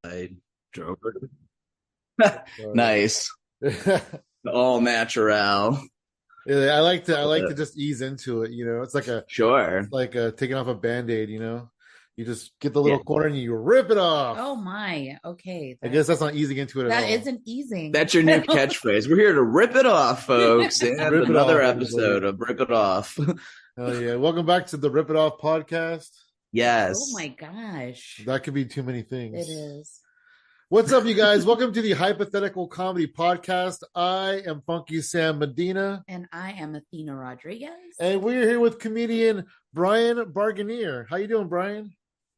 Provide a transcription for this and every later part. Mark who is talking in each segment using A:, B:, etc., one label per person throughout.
A: I drove her. Nice. All natural.
B: Yeah, I like to just ease into it, It's like
A: Sure.
B: taking off a Band-Aid, You just get the
A: Yeah.
B: little corner and you rip it off.
C: Oh my. Okay.
B: I guess that's not easing into it at
C: That
B: all.
C: isn't easing.
A: That's your new catchphrase. We're here to rip it off, folks. And
B: Rip it
A: another
B: off,
A: episode
B: everybody.
A: of Rip It Off.
B: Hell yeah. Welcome back to the Rip It Off podcast.
A: Yes.
C: Oh my gosh.
B: That could be too many things.
C: It is.
B: What's up, you guys? Welcome to the Hypothetical Comedy Podcast. I am Funky Sam Medina.
C: And I am Athena Rodriguez.
B: And we're here with comedian Brian Barganier. How you doing, Brian?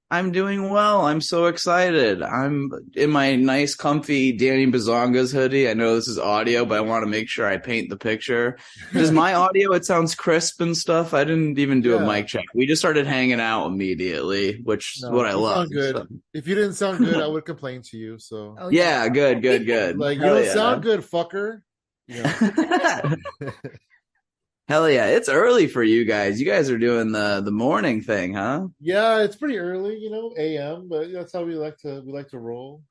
A: I'm doing well. I'm so excited. I'm in my nice, comfy Danny Bazonga's hoodie. I know this is audio, but I want to make sure I paint the picture. Does my audio, it sounds crisp and stuff. I didn't even do a mic check. We just started hanging out immediately, which is what I love.
B: Sound good. So. If you didn't sound good, I would complain to you. So
A: yeah, good.
B: Like, Hell you don't sound good, fucker. Yeah.
A: Hell yeah, it's early for you guys. You guys are doing the morning thing, huh?
B: Yeah, it's pretty early, AM, but that's how we like to roll.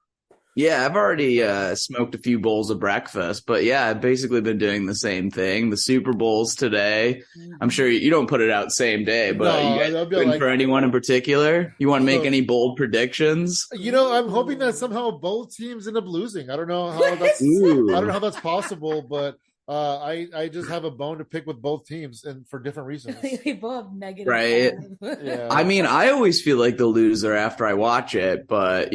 A: Yeah, I've already smoked a few bowls of breakfast, but yeah, I've basically been doing the same thing. The Super Bowl's today. I'm sure you don't put it out same day, but you guys looking for anyone in particular? You want to make any bold predictions?
B: I'm hoping that somehow both teams end up losing. I don't know how that's possible, but I just have a bone to pick with both teams and for different reasons.
C: They both negative.
A: Right.
B: Yeah.
A: I mean, I always feel like the loser after I watch it, but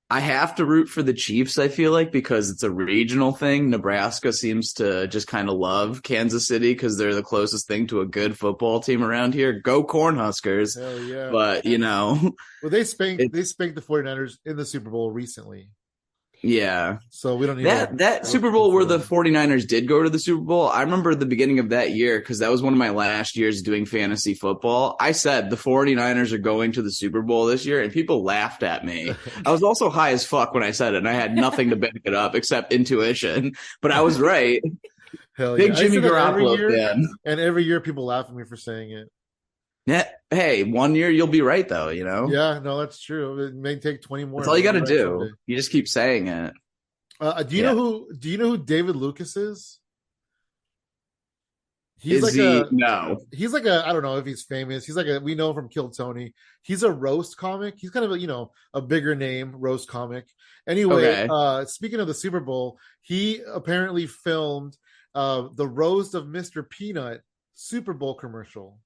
A: I have to root for the Chiefs, I feel like, because it's a regional thing. Nebraska seems to just kind of love Kansas City because they're the closest thing to a good football team around here. Go Cornhuskers.
B: Hell yeah.
A: But,
B: Well, they spanked the 49ers in the Super Bowl recently.
A: Yeah.
B: So we don't need
A: that Super Bowl where the 49ers did go to the Super Bowl. I remember the beginning of that year because that was one of my last years doing fantasy football. I said the 49ers are going to the Super Bowl this year and people laughed at me. I was also high as fuck when I said it and I had nothing to back it up except intuition, but I was right.
B: Hell
A: Big
B: yeah.
A: Jimmy Garoppolo fan.
B: And every year people laugh at me for saying it.
A: Yeah. Hey, one year you'll be right though,
B: Yeah, no, that's true. It may take 20 more.
A: That's all you got to do.
B: Someday.
A: You just keep saying it.
B: Do you know who David Lucas is?
A: No.
B: He's like a, I don't know if he's famous. He's like we know him from Kill Tony. He's a roast comic. He's kind of a bigger name roast comic. Anyway, speaking of the Super Bowl, he apparently filmed the roast of Mr. Peanut Super Bowl commercial.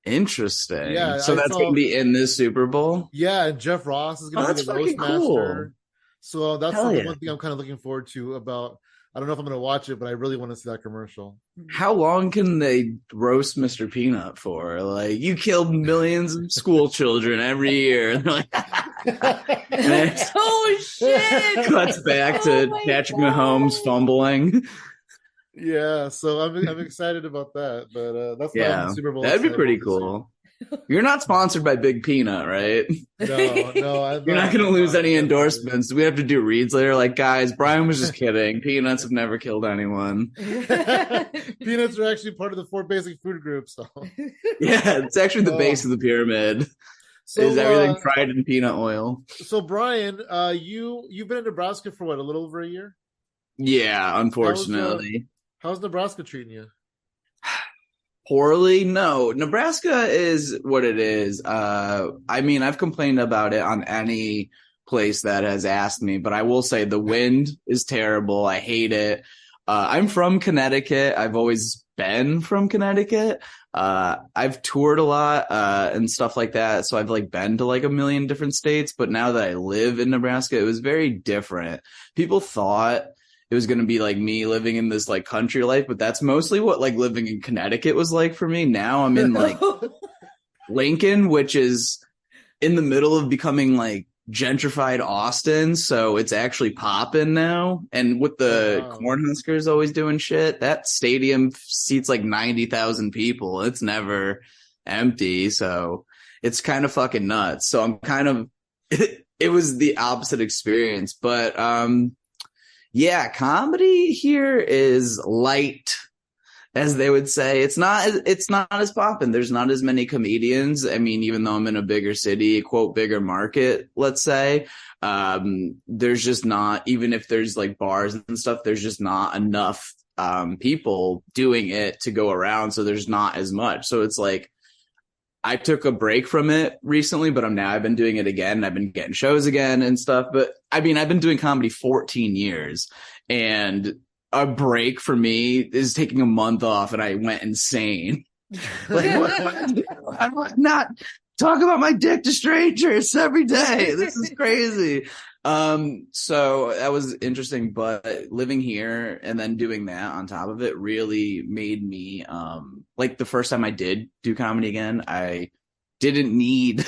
A: Interesting.
B: Yeah,
A: so that's going to be in this Super Bowl?
B: Yeah, and Jeff Ross is going to be the roast master. So that's one thing I'm kind of looking forward to about. I don't know if I'm going to watch it, but I really want to see that commercial.
A: How long can they roast Mr. Peanut for? Like, you killed millions of school children every year. And they're like,
C: oh shit!
A: Cuts back to Patrick Mahomes fumbling.
B: Yeah, so I'm excited about that, but that's not Super Bowl.
A: That'd be pretty cool. You're not sponsored by Big Peanut, right?
B: No,
A: you're not going to lose any endorsements. We have to do reads later. Like, guys, Brian was just kidding. Peanuts have never killed anyone.
B: Peanuts are actually part of the 4 basic food groups. So.
A: Yeah, it's actually the base of the pyramid. So, is everything fried in peanut oil?
B: So, Brian, you've been in Nebraska for what, a little over a year?
A: Yeah, unfortunately.
B: How's Nebraska treating you?
A: Poorly? No. Nebraska is what it is. I mean, I've complained about it on any place that has asked me, but I will say the wind is terrible. I hate it. I'm from Connecticut. I've always been from Connecticut. I've toured a lot and stuff like that. So I've been to a million different states, but now that I live in Nebraska, it was very different. People thought it was going to be like me living in this country life, but that's mostly what living in Connecticut was like for me. Now I'm in Lincoln, which is in the middle of becoming gentrified Austin. So it's actually popping now. And with the Cornhuskers always doing shit, that stadium seats 90,000 people. It's never empty. So it's kind of fucking nuts. So I'm kind of, it was the opposite experience, but, yeah, comedy here is light. as they would say. It's not as poppin'. There's not as many comedians. I mean, even though I'm in a bigger city, quote, bigger market, let's say, there's just not, even if there's like bars and stuff, there's just not enough people doing it to go around. So there's not as much. So it's like, I took a break from it recently, but I've been doing it again. I've been getting shows again and stuff. But I mean, I've been doing comedy 14 years, and a break for me is taking a month off, and I went insane. Like, what? I'm not talk about my dick to strangers every day. This is crazy. So that was interesting, but living here and then doing that on top of it really made me, like the first time I did do comedy again, I didn't need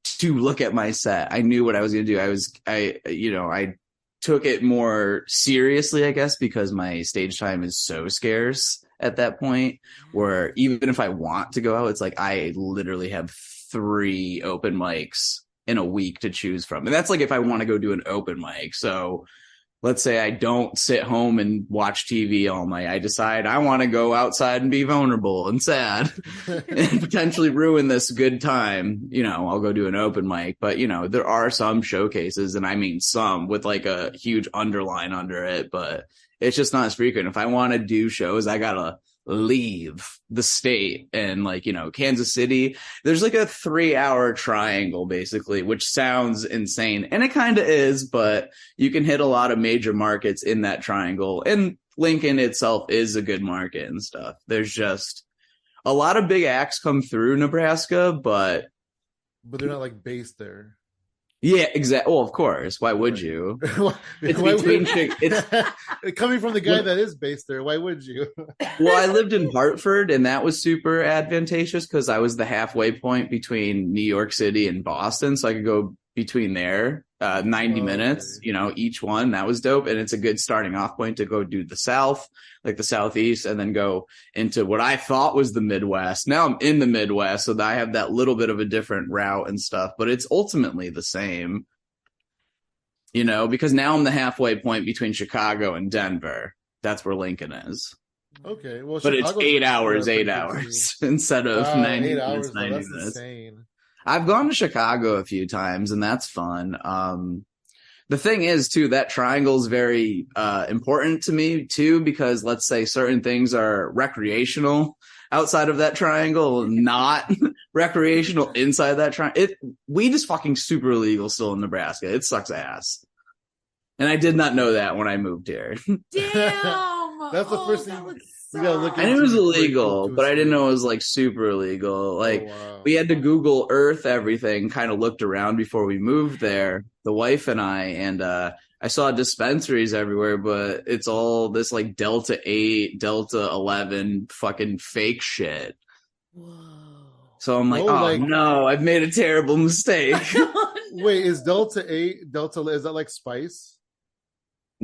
A: to look at my set. I knew what I was going to do. I took it more seriously, I guess, because my stage time is so scarce at that point, where even if I want to go out, it's like, I literally have 3 open mics in a week to choose from. And that's like if I want to go do an open mic. So let's say I don't sit home and watch TV all night. I decide I want to go outside and be vulnerable and sad and potentially ruin this good time. I'll go do an open mic. But, there are some showcases, and I mean some, with like a huge underline under it, but it's just not as frequent. If I want to do shows, I gotta leave the state, and Kansas City, there's like a 3-hour triangle basically, which sounds insane, and it kind of is, but you can hit a lot of major markets in that triangle, and Lincoln itself is a good market and stuff. There's just a lot of big acts come through Nebraska, but
B: they're not like based there.
A: Yeah, exactly. Well, of course. Why would you? It's
B: coming from the guy that is based there. Why would you?
A: Well, I lived in Hartford, and that was super advantageous because I was the halfway point between New York City and Boston, so I could go between there 90 minutes, each one. That was dope, and it's a good starting off point to go do the South, like the Southeast, and then go into what I thought was the Midwest. Now I'm in the Midwest, so that I have that little bit of a different route and stuff, but it's ultimately the same, because now I'm the halfway point between Chicago and Denver. That's where Lincoln is.
B: Okay, well,
A: but it's 8 hours instead of 90
B: 8
A: minutes.
B: Hours,
A: 90
B: that's
A: minutes.
B: Insane.
A: I've gone to Chicago a few times, and that's fun. The thing is, too, that triangle is very important to me, too, because let's say certain things are recreational outside of that triangle, not recreational inside that triangle. Weed is fucking super illegal still in Nebraska. It sucks ass. And I did not know that when I moved here.
C: Damn!
B: That's the first thing we gotta look
A: I knew it was illegal, but I didn't know it was like super illegal. Like, we had to Google Earth everything, kind of looked around before we moved there, the wife and I saw dispensaries everywhere, but it's all this like Delta 8, Delta 11 fucking fake shit.
C: Whoa.
A: So I'm like, no, I've made a terrible mistake.
B: Wait, is Delta 8, is that like spice?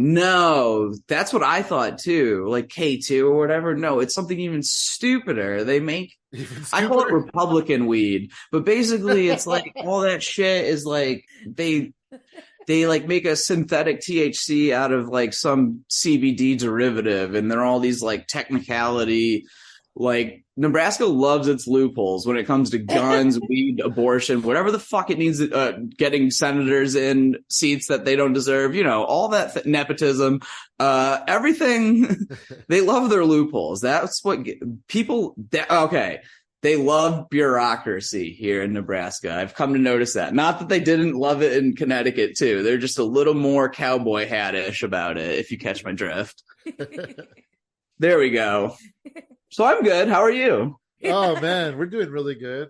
A: No, that's what I thought too. Like K2 or whatever. No, it's something even stupider. They make, I call it Republican weed, but basically it's like all that shit is like, they like make a synthetic THC out of like some CBD derivative, and they're all these like technicality. Like, Nebraska loves its loopholes when it comes to guns, weed, abortion, whatever the fuck it needs, getting senators in seats that they don't deserve, all that nepotism, everything. They love their loopholes. That's what people, they love bureaucracy here in Nebraska. I've come to notice that. Not that they didn't love it in Connecticut too. They're just a little more cowboy hat-ish about it, if you catch my drift. There we go. So I'm good. How are you?
B: Oh man, we're doing really good.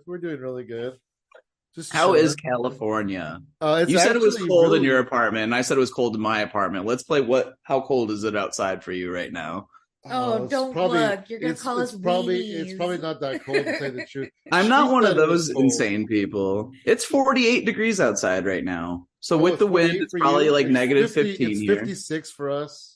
B: Just
A: how is California? You said it was cold in your apartment, and I said it was cold in my apartment. Let's play how cold is it outside for you right now?
C: Oh, don't look. You're going to call us weenies.
B: It's probably not that cold, to say the truth.
A: I'm not one of those insane people. It's 48 degrees outside right now. So with the wind, it's probably like negative 15
B: it's
A: here.
B: 56 for us.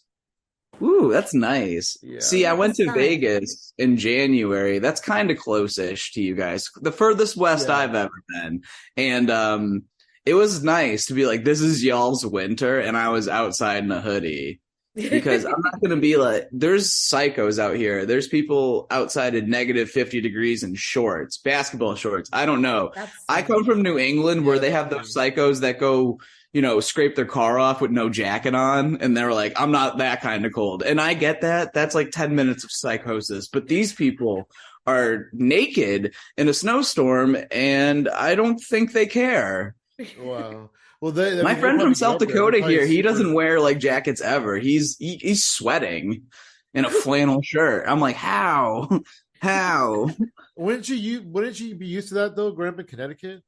A: Ooh, that's nice.
B: Yeah.
A: See, I went to Vegas in January. That's kind of close-ish to you guys. The furthest west I've ever been. And it was nice to be like, this is y'all's winter, and I was outside in a hoodie. because I'm not going to be like, there's psychos out here. There's people outside at negative 50 degrees in shorts, basketball shorts. I don't know. I come from New England where they have those psychos that go, scrape their car off with no jacket on. And they're like, I'm not that kind of cold. And I get that. That's like 10 minutes of psychosis. But these people are naked in a snowstorm and I don't think they care.
B: Wow. Well,
A: my friend from South Dakota here, he doesn't wear like jackets ever. He's sweating in a flannel shirt. I'm like, how?
B: Wouldn't you be used to that though, growing up in Connecticut?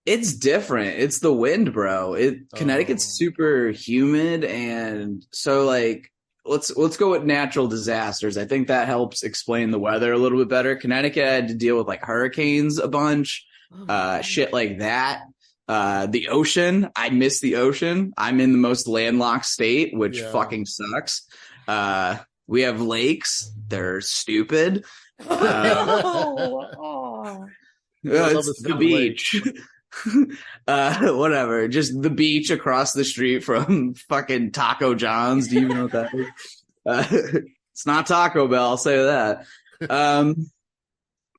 A: It's different. It's the wind, bro. Connecticut's super humid, and so like let's go with natural disasters. I think that helps explain the weather a little bit better. Connecticut had to deal with like hurricanes a bunch, shit like that. The ocean, I miss the ocean. I'm in the most landlocked state, which fucking sucks. We have lakes. They're stupid. It's the beach. Whatever. Just the beach across the street from fucking Taco John's. Do you even know what that is? It's not Taco Bell, I'll say that.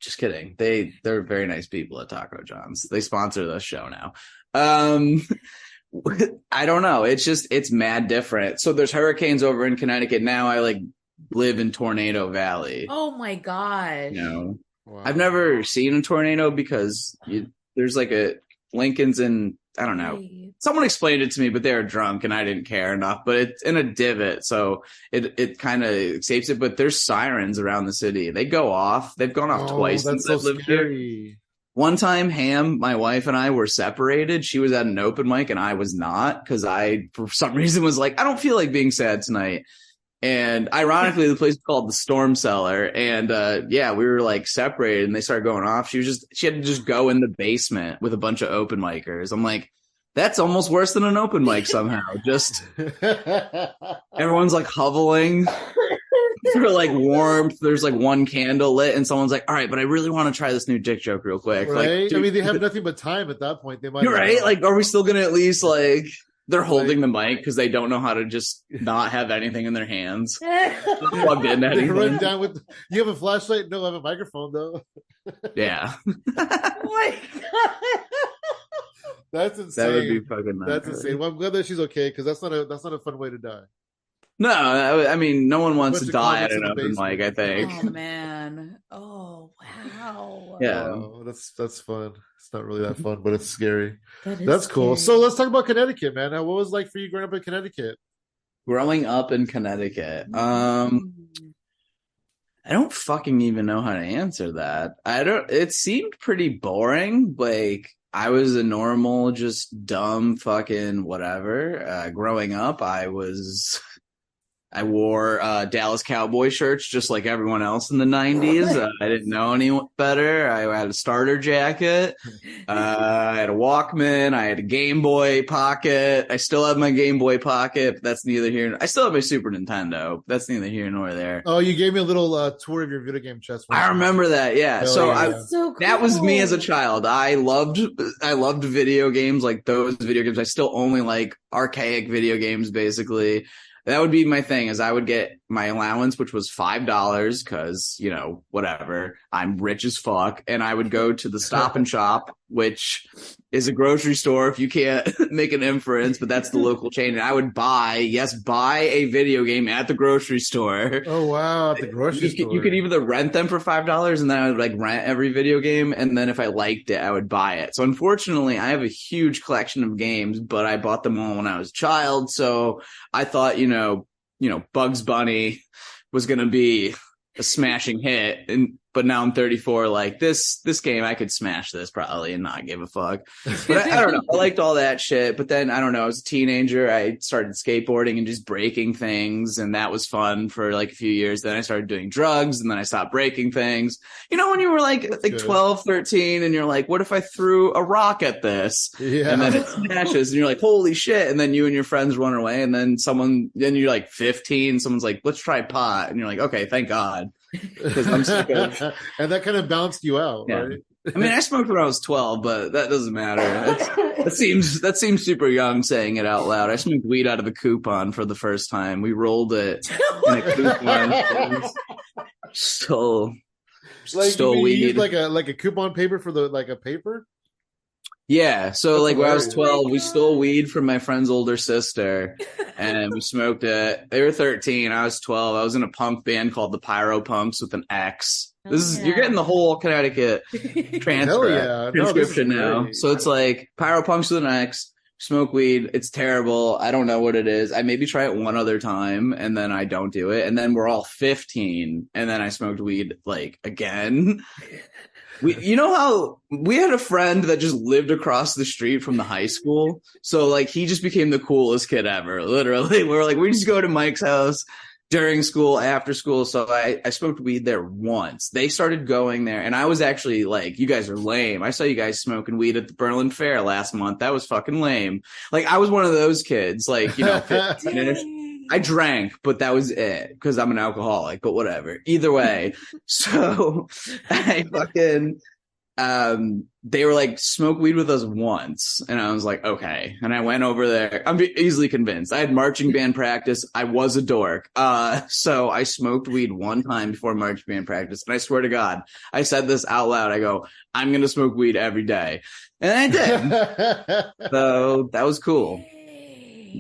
A: Just kidding. They're very nice people at Taco John's. They sponsor the show now. I don't know. It's mad different. So there's hurricanes over in Connecticut now. I like live in Tornado Valley.
C: Oh my gosh.
B: Wow.
A: I've never seen a tornado because there's like a Lincoln's in, I don't know. Right. Someone explained it to me, but they were drunk and I didn't care enough. But it's in a divot, so it kind of escapes it. But there's sirens around the city. They go off. They've gone off twice since I've lived here. One time, Ham, my wife, and I were separated. She was at an open mic and I was not because I, for some reason, was like, I don't feel like being sad tonight. And ironically, the place is called the Storm Cellar. And we were like separated and they started going off. She had to just go in the basement with a bunch of open micers. I'm like, that's almost worse than an open mic somehow. Just everyone's like hoveling for like warmth. There's like one candle lit and someone's like, all right, but I really want to try this new dick joke real quick.
B: Right?
A: Like, dude,
B: I mean, they have nothing but time at that point. They might.
A: You're right. Like, are we still going to at least like... They're holding the mic because they don't know how to just not have anything in their hands. Plugged in to anything.
B: Run down with. You have a flashlight? No, I have a microphone though.
A: Yeah.
C: Oh my god.
B: That's insane.
A: That would be fucking nuts.
B: That's insane. Well, I'm glad that she's okay because that's not a fun way to die.
A: No, I mean, no one wants to die at an open mic, I think.
C: Oh man. Oh wow.
A: Yeah.
B: Oh, that's fun. It's not really that fun, but it's scary.
C: That's
B: cool.
C: scary.
B: So let's talk about Connecticut, man. What was it like for you growing up in Connecticut?
A: Growing up in Connecticut. I don't fucking even know how to answer that. It seemed pretty boring. Like, I was a normal, just dumb fucking whatever. Growing up, I I wore Dallas Cowboy shirts just like everyone else in the 90s. I didn't know any better. I had a starter jacket. I had a Walkman. I had a Game Boy Pocket. I still have my Game Boy Pocket, but that's neither here. I still have my Super Nintendo. That's neither here nor there.
B: Oh, you gave me a little tour of your video game chest.
A: I remember that. Yeah.
C: So cool.
A: That was me as a child. I loved video games, like those video games. I still only like archaic video games, basically. That would be my thing, is I would get my allowance, which was $5 because, whatever, I'm rich as fuck. And I would go to the Stop and Shop, which is a grocery store if you can't make an inference, but that's the local chain. And I would buy a video game at the grocery store.
B: Oh, wow. At the grocery store.
A: You could either rent them for $5 and then I would like rent every video game. And then if I liked it, I would buy it. So unfortunately, I have a huge collection of games, but I bought them all when I was a child. So I thought, Bugs Bunny was going to be a smashing hit. But now I'm 34, like this game, I could smash this probably and not give a fuck. But I don't know. I liked all that shit. But then, I don't know, as a teenager, I started skateboarding and just breaking things. And that was fun for like a few years. Then I started doing drugs and then I stopped breaking things. When you were like 12, 13 and you're like, what if I threw a rock at this?
B: Yeah.
A: And then it smashes and you're like, holy shit. And then you and your friends run away. And then you're like 15, someone's like, let's try pot. And you're like, okay, thank God. because I'm sick of.
B: And that kind of bounced you out, right?
A: I mean, I smoked when I was 12, but that doesn't matter. That seems super young saying it out loud. I smoked weed out of a coupon for the first time. We rolled it in a coupon. Stole weed.
B: Like a coupon paper for a paper.
A: Yeah, so
B: That's
A: like when I was
C: hilarious.
A: 12,
C: Oh my
A: we
C: God.
A: stole weed from my friend's older sister and we smoked it. They were 13, I was 12. I was in a punk band called the Pyro Punks with an X. You're getting the whole Connecticut transcription now. So it's like Pyro Punks with an X, smoke weed, it's terrible. I don't know what it is. I maybe try it one other time and then I don't do it. And then we're all 15 and then I smoked weed like again. You know how we had a friend that just lived across the street from the high school. So like he just became the coolest kid ever. Literally. We just go to Mike's house during school, after school. So I smoked weed there once. They started going there and I was actually like, you guys are lame. I saw you guys smoking weed at the Berlin Fair last month. That was fucking lame. Like I was one of those kids, like, 15-ish. I drank, but that was it because I'm an alcoholic, but whatever. Either way. So I fucking, they were like, smoke weed with us once. And I was like, okay. And I went over there. I'm easily convinced. I had marching band practice. I was a dork. So I smoked weed one time before marching band practice. And I swear to God, I said this out loud. I go, I'm going to smoke weed every day. And I did. So that was cool.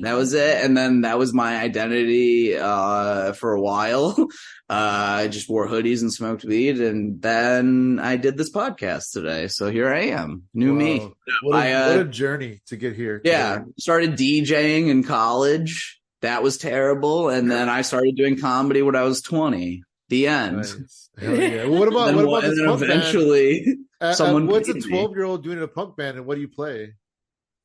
A: That was it. And then that was my identity for a while. I just wore hoodies and smoked weed. And then I did this podcast today. So here I am. New me.
B: What a journey to get here.
A: Yeah. Started DJing in college. That was terrible. And then I started doing comedy when I was 20. The end.
B: Nice. Hell yeah. Well, what about this punk
A: eventually
B: band? What's a 12-year-old doing in a punk band and what do you play?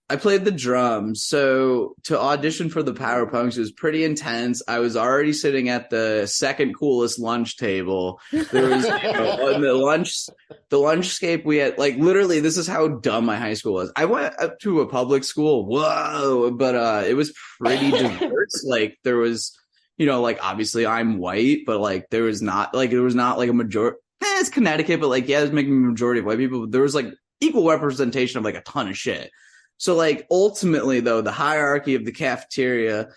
A: I played the drums. So to audition for the Power Punks, it was pretty intense. I was already sitting at the second coolest lunch table. There was on the lunchscape we had, like, literally, this is how dumb my high school was. I went up to a public school. Whoa. But it was pretty diverse. Like there was, like obviously I'm white, but like there was not like a majority. It's Connecticut, but like, yeah, there's making a majority of white people. But there was like equal representation of like a ton of shit. So like ultimately though, the hierarchy of the cafeteria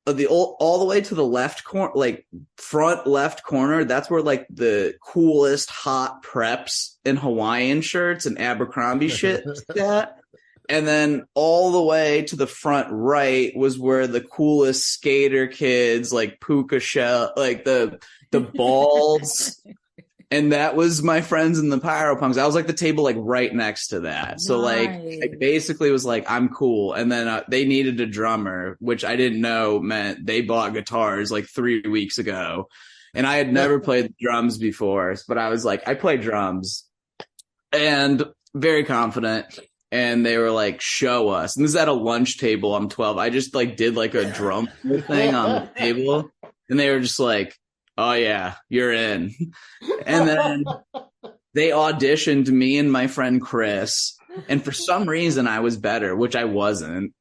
A: of all the way to the left corner, like front left corner, that's where like the coolest hot preps in Hawaiian shirts and Abercrombie shit at. And then all the way to the front right was where the coolest skater kids, like Puka Shell, like the balls. And that was my friends in the Pyro Punks. I was like the table like right next to that. So like I basically was like, I'm cool. And then they needed a drummer, which I didn't know meant they bought guitars like 3 weeks ago. And I had never played the drums before, but I was like, I play drums and very confident. And they were like, show us. And this is at a lunch table. I'm 12. I just like did like a drum thing on the table. And they were just like, oh yeah, you're in. And then they auditioned me and my friend Chris. And for some reason I was better, which I wasn't.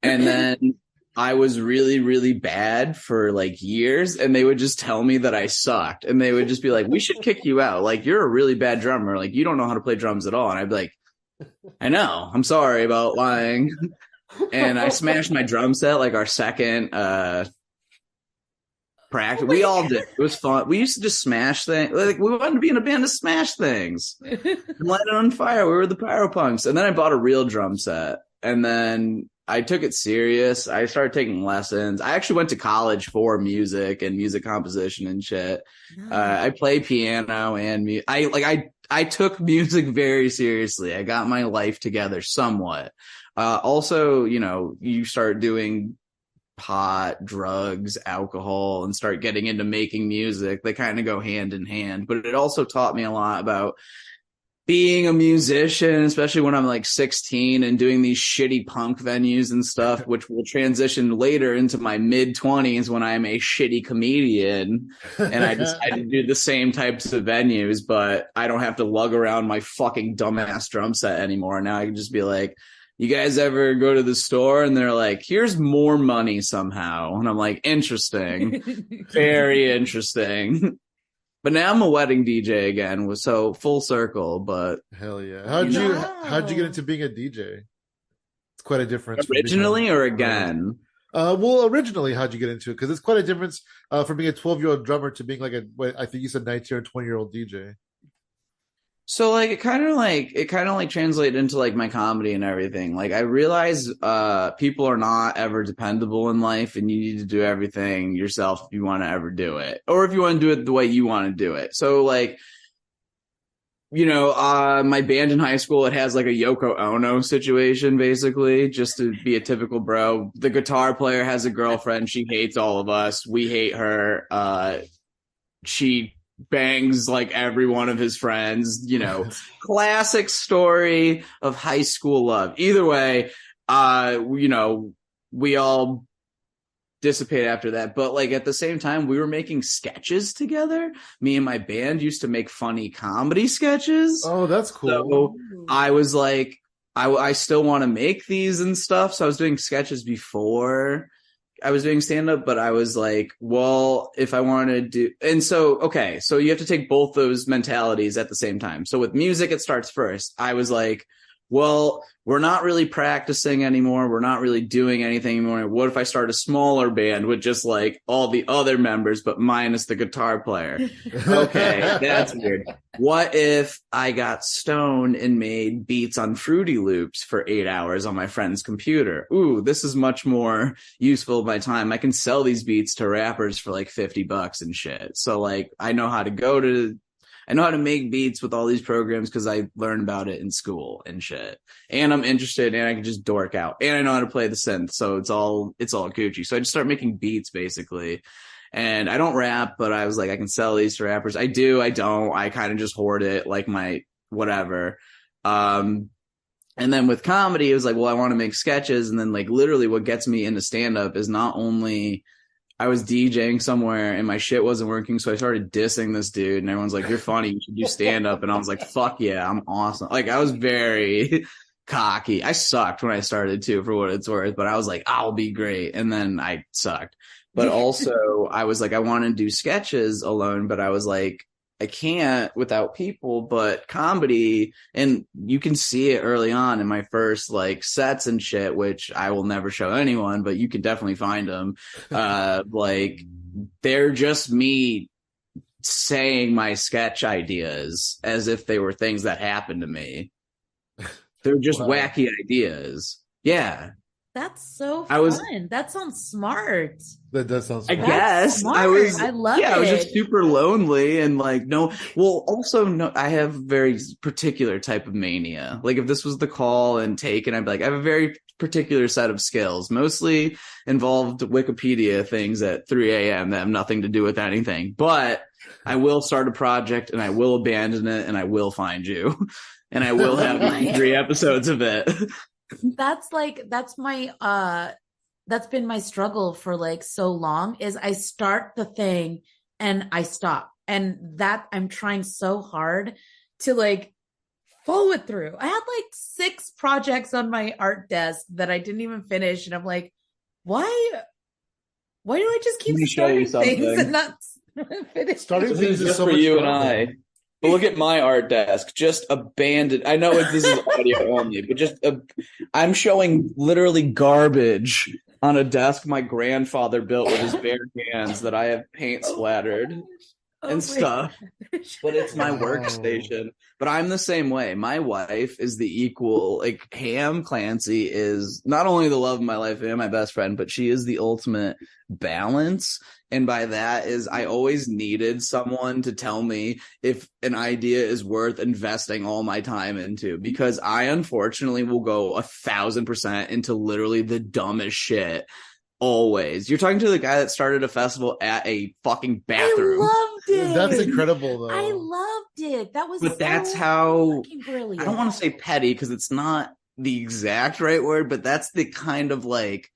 A: And then I was really, really bad for like years. And they would just tell me that I sucked. And they would just be like, we should kick you out. Like, you're a really bad drummer. Like, you don't know how to play drums at all. And I'd be like, I know. I'm sorry about lying. And I smashed my drum set like our second practice. We all did. It was fun. We used to just smash things. Like we wanted to be in a band to smash things and light it on fire. We were the Pyro Punks. And then I bought a real drum set. And then I took it serious. I started taking lessons. I actually went to college for music and music composition and shit. I play piano and I took music very seriously. I got my life together somewhat. Also, you start doing pot, drugs, alcohol, and start getting into making music. They kind of go hand in hand. But it also taught me a lot about being a musician, especially when I'm like 16 and doing these shitty punk venues and stuff, which will transition later into my mid-20s when I'm a shitty comedian. And I decided to do the same types of venues, but I don't have to lug around my fucking dumbass drum set anymore. Now I can just be like, you guys ever go to the store and they're like, here's more money somehow. And I'm like, interesting. Very interesting. But now I'm a wedding DJ again, so full circle. But
B: hell yeah, how'd you get into being a DJ? It's quite a difference.
A: Originally or again?
B: Well, originally, how'd you get into it? Because it's quite a difference from being a 12-year-old drummer to being like I think you said 19 or 20-year-old DJ.
A: So like it kind of translated into like my comedy and everything. Like I realize people are not ever dependable in life, and you need to do everything yourself if you want to ever do it, or if you want to do it the way you want to do it. So like, my band in high school, it has like a Yoko Ono situation, basically, just to be a typical bro. The guitar player has a girlfriend. She hates all of us. We hate her. She bangs like every one of his friends, classic story of high school love. Either way, we all dissipate after that. But like at the same time, we were making sketches together. Me and my band used to make funny comedy sketches.
B: Oh, that's cool.
A: So I was like, I still want to make these and stuff. So I was doing sketches before I was doing stand-up, but I was like, well, if I want to do, and so, okay, so you have to take both those mentalities at the same time. So with music, it starts first. I was like, well, we're not really practicing anymore. We're not really doing anything anymore. What if I start a smaller band with just like all the other members, but minus the guitar player? Okay, that's weird. What if I got stoned and made beats on Fruity Loops for 8 hours on my friend's computer? Ooh, this is much more useful of my time. I can sell these beats to rappers for like $50 and shit. So like, I know how to make beats with all these programs because I learned about it in school and shit. And I'm interested, and I can just dork out. And I know how to play the synth, so it's all Gucci. So I just start making beats basically. And I don't rap, but I was like, I can sell these to rappers. I do, I don't. I kind of just hoard it, like my whatever. And then with comedy, it was like, well, I want to make sketches. And then like literally what gets me into stand-up is not only I was DJing somewhere and my shit wasn't working, so I started dissing this dude, and everyone's like, you're funny, you should do stand-up. And I was like, fuck yeah, I'm awesome. Like, I was very cocky. I sucked when I started too, for what it's worth, but I was like, I'll be great. And then I sucked. But also I was like, I want to do sketches alone, but I was like, I can't without people. But comedy, and you can see it early on in my first like sets and shit, which I will never show anyone, but you can definitely find them. Like they're just me saying my sketch ideas as if they were things that happened to me. They're just wacky ideas. Yeah.
C: That's so fun. That sounds smart.
B: That does sound smart.
A: I guess
C: smart.
A: I
C: love it.
A: I was just super lonely and like, I have very particular type of mania. Like if this was the call and taken, I'd be like, I have a very particular set of skills, mostly involved Wikipedia things at 3 a.m. that have nothing to do with anything. But I will start a project and I will abandon it and I will find you and I will have 3 episodes of it.
C: That's been my struggle for like so long, is I start the thing and I stop, and that I'm trying so hard to like follow it through. I had like 6 projects on my art desk that I didn't even finish, and I'm like, why do I just keep starting things and not finish?
B: Starting things is so
A: for
B: much
A: you
B: fun.
A: And I. But look at my art desk, just abandoned. I know this is audio only, but I'm showing literally garbage on a desk my grandfather built with his bare hands that I have paint splattered and stuff. But it's my workstation. But I'm the same way. My wife is the equal, like Ham Clancy is not only the love of my life and my best friend, but she is the ultimate balance. And by that is I always needed someone to tell me if an idea is worth investing all my time into, because I unfortunately will go 1,000% into literally the dumbest shit. Always. You're talking to the guy that started a festival at a fucking bathroom.
C: I loved it.
B: That's incredible, though.
C: I loved it. That was
A: that's how
C: brilliant.
A: I don't want to say petty because it's not the exact right word, but that's the kind of like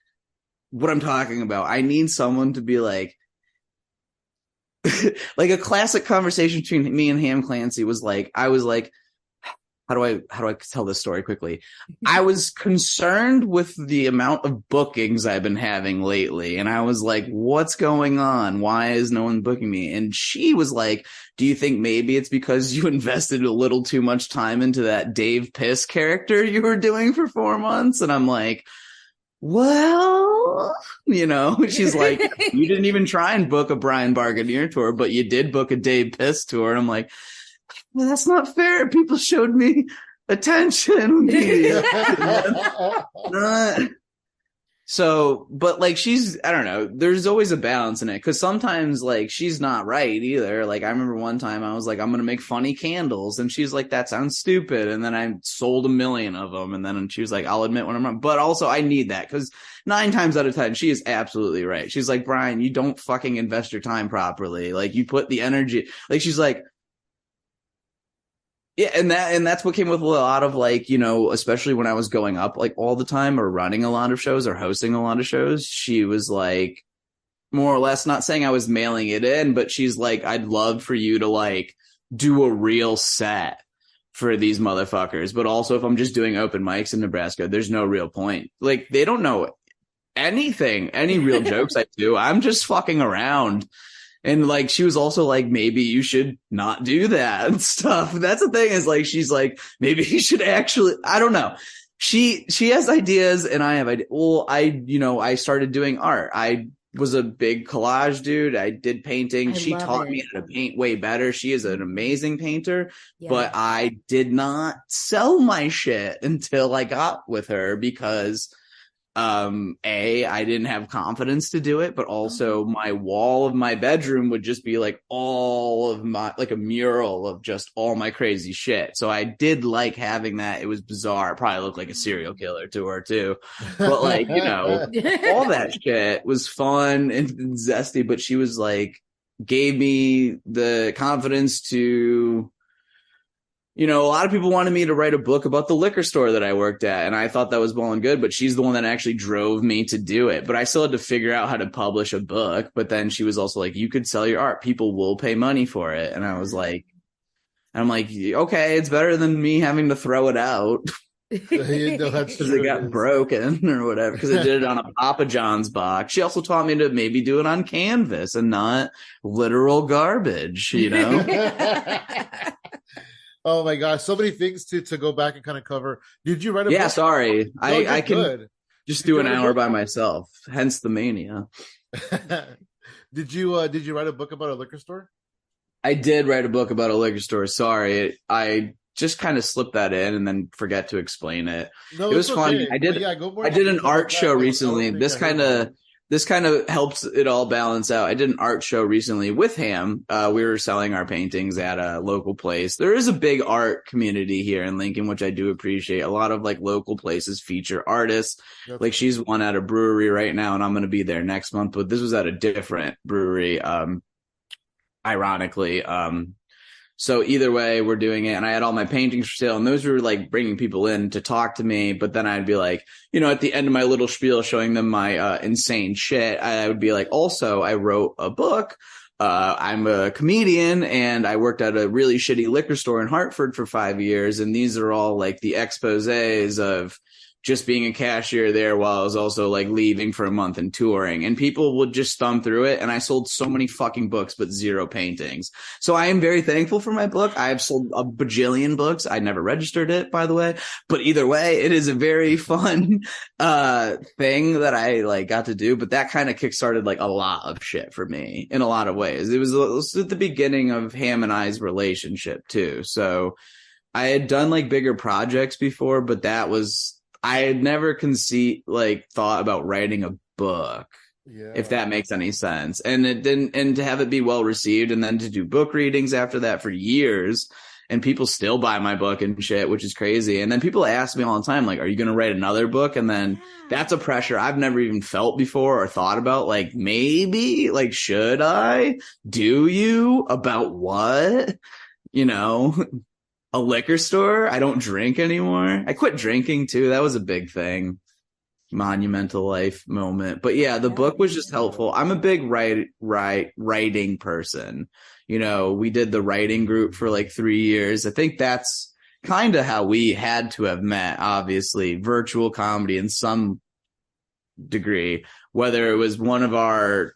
A: what I'm talking about. I need someone to be like like a classic conversation between me and Ham Clancy was like, I was like, how do I tell this story quickly? I was concerned with the amount of bookings I've been having lately. And I was like, what's going on? Why is no one booking me? And she was like, do you think maybe it's because you invested a little too much time into that Dave Piss character you were doing for 4 months? And I'm like, well, she's like, you didn't even try and book a Brian Barganier tour, but you did book a Dave Piss tour. And I'm like, well, that's not fair. People showed me attention. So, but like, I don't know, there's always a balance in it. Cause sometimes like, she's not right either. Like, I remember one time I was like, I'm going to make funny candles. And she's like, that sounds stupid. And then I sold 1 million of them. And then she was like, I'll admit when I'm wrong. But also I need that because 9 times out of 10, she is absolutely right. She's like, Brian, you don't fucking invest your time properly. Like, you put the energy, like, she's like, yeah, and that's what came with a lot of like, especially when I was going up like all the time or running a lot of shows or hosting a lot of shows, she was like, more or less, not saying I was mailing it in, but she's like, I'd love for you to like do a real set for these motherfuckers. But also if I'm just doing open mics in Nebraska, there's no real point. Like, they don't know anything, any real jokes I do. I'm just fucking around. And like, she was also like, maybe you should not do that and stuff. That's the thing is like, she's like, maybe you should actually, I don't know. She has ideas and I have ideas. Well, I started doing art. I was a big collage dude. I did painting. She taught me how to paint way better. She is an amazing painter, but I did not sell my shit until I got with her because I didn't have confidence to do it, but also my wall of my bedroom would just be like all of my, like a mural of just all my crazy shit. So I did like having that. It was bizarre. It probably looked like a serial killer to her too, but like, all that shit was fun and zesty, but she was like, gave me the confidence to, a lot of people wanted me to write a book about the liquor store that I worked at. And I thought that was well and good, but she's the one that actually drove me to do it. But I still had to figure out how to publish a book. But then she was also like, you could sell your art. People will pay money for it. And I was like, I'm like, okay, it's better than me having to throw it out. Because it got broken or whatever. Because I did it on a Papa John's box. She also taught me to maybe do it on canvas and not literal garbage,
B: Oh my gosh, so many things to go back and kind of cover. Did you write a book?
A: Yeah, sorry. No, I can just do an hour by myself, hence the mania.
B: Did you write a book about a liquor store?
A: I did write a book about a liquor store. Sorry. I just kind of slipped that in and then forget to explain it. No, it was fun. I did an art show recently. This kind of helps it all balance out. I did an art show recently with Ham. We were selling our paintings at a local place. There is a big art community here in Lincoln, which I do appreciate. A lot of like local places feature artists. Like she's one at a brewery right now, and I'm going to be there next month. But this was at a different brewery, ironically. So either way, we're doing it. And I had all my paintings for sale, and those were like bringing people in to talk to me. But then I'd be like, at the end of my little spiel, showing them my insane shit, I would be like, also, I wrote a book. I'm a comedian and I worked at a really shitty liquor store in Hartford for 5 years. And these are all like the exposés of just being a cashier there while I was also like leaving for a month and touring, and people would just thumb through it. And I sold so many fucking books, but 0 paintings. So I am very thankful for my book. I have sold a bajillion books. I never registered it, by the way, but either way, it is a very fun, thing that I like got to do. But that kind of kickstarted like a lot of shit for me in a lot of ways. It was at the beginning of Ham and I's relationship too. So I had done like bigger projects before, but I had never thought about writing a book, if that makes any sense. And it didn't, and to have it be well received and then to do book readings after that for years, and people still buy my book and shit, which is crazy. And then people ask me all the time, like, are you going to write another book? And then that's a pressure I've never even felt before or thought about. Like, maybe, like, should I? Do you? About what? A liquor store. I don't drink anymore. I quit drinking too. That was a big thing. Monumental life moment. But yeah, the book was just helpful. I'm a big writing person. We did the writing group for like 3 years. I think that's kind of how we had to have met, obviously, virtual comedy in some degree, whether it was one of our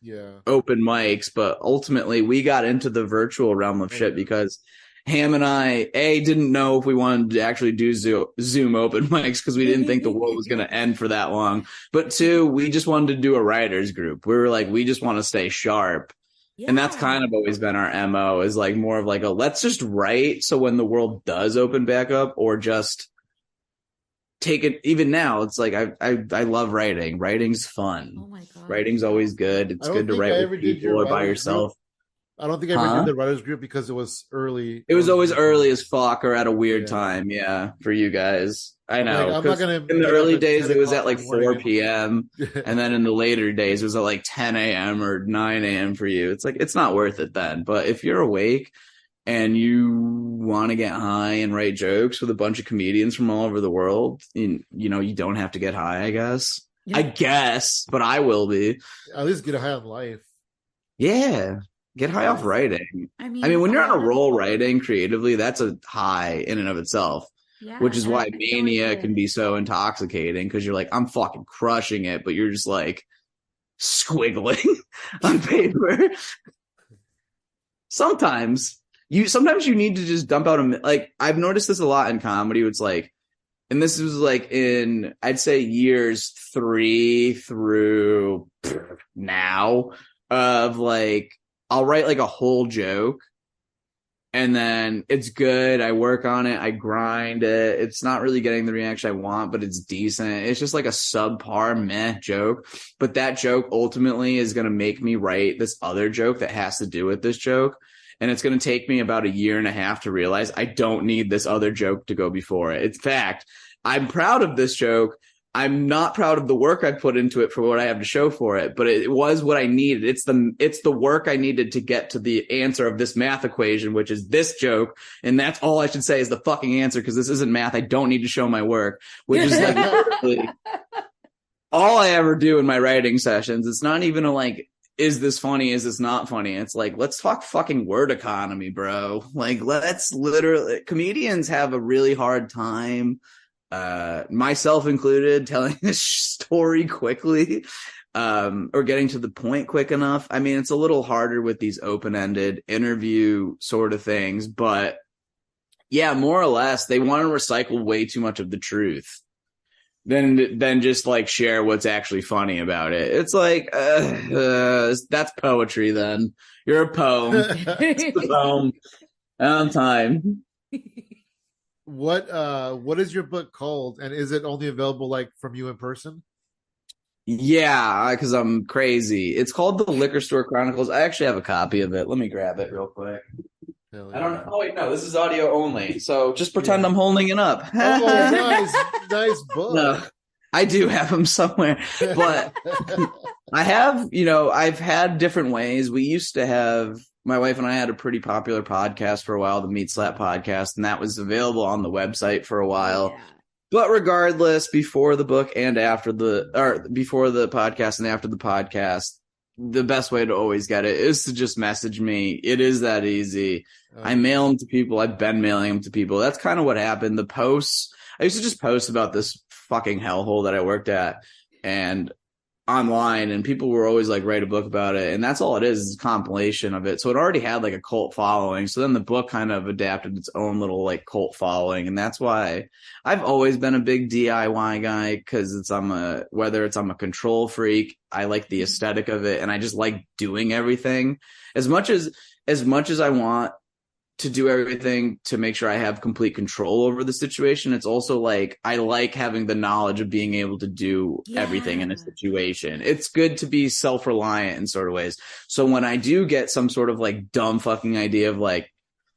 A: open mics, but ultimately we got into the virtual realm of shit because Ham and I, didn't know if we wanted to actually do Zoom open mics because we didn't think the world was going to end for that long. But 2, we just wanted to do a writers group. We were like, we just want to stay sharp. Yeah. And that's kind of always been our MO, is like more of like let's just write. So when the world does open back up, or just take it, even now, it's like I love writing. Writing's fun. Oh my God. Writing's always good. It's good to write with people or by yourself.
B: I don't think I ever did the writers group because it was early.
A: It was always early as fuck, or at a weird time. Yeah, for you guys. I know.
B: Like, I'm not gonna,
A: in the early days, it was at like 4 p.m. And then in the later days, it was at like 10 a.m. or 9 a.m. for you. It's like, it's not worth it then. But if you're awake and you want to get high and write jokes with a bunch of comedians from all over the world, you don't have to get high, I guess. Yeah. I guess, but I will be.
B: At least get high on life.
A: Yeah. Get high off writing. I mean, when you're on a roll writing creatively, that's a high in and of itself, which is why mania can be so intoxicating, because you're like, I'm fucking crushing it, but you're just like squiggling on paper. Sometimes you need to just dump out like, I've noticed this a lot in comedy. It's like, and this was like in, I'd say years 3 through now, of like, I'll write like a whole joke and then it's good. I work on it. I grind it. It's not really getting the reaction I want, but it's decent. It's just like a subpar meh joke. But that joke ultimately is going to make me write this other joke that has to do with this joke. And it's going to take me about 1.5 years to realize I don't need this other joke to go before it. In fact, I'm proud of this joke. I'm not proud of the work I put into it for what I have to show for it, but it was what I needed. It's the work I needed to get to the answer of this math equation, which is this joke. And that's all I should say is the fucking answer, because this isn't math. I don't need to show my work, which is like really all I ever do in my writing sessions. It's not even a like, is this funny? Is this not funny? It's like, let's talk fucking word economy, bro. Like, let's literally, comedians have a really hard time, myself included, telling this story quickly, or getting to the point quick enough. I mean, it's a little harder with these open-ended interview sort of things, but yeah, more or less, they want to recycle way too much of the truth than just like share what's actually funny about it. It's like, that's poetry then. You're a poem. It's a poem on time.
B: What is your book called, and is it only available like from you in person?
A: Yeah, because I'm crazy. It's called The Liquor Store Chronicles. I actually have a copy of it. Let me grab it real quick. Yeah. I don't know. Oh wait, no, this is audio only. So just pretend I'm holding it up.
B: Oh, nice book.
A: No, I do have them somewhere, but I have, I've had different ways. We used to have, my wife and I had a pretty popular podcast for a while, the Meat Slap podcast, and that was available on the website for a while. Yeah. But regardless, before the book and before the podcast and after the podcast, the best way to always get it is to just message me. It is that easy. I mail them to people. I've been mailing them to people. That's kind of what happened. The posts, I used to just post about this fucking hellhole that I worked at and online, and people were always like, write a book about it. And that's all it is a compilation of it. So it already had like a cult following. So then the book kind of adapted its own little like cult following. And that's why I've always been a big DIY guy, because whether I'm a control freak, I like the aesthetic of it, and I just like doing everything as much as I want to do everything to make sure I have complete control over the situation. It's also like, I like having the knowledge of being able to do everything in a situation. It's good to be self-reliant in sort of ways. So when I do get some sort of like dumb fucking idea of like,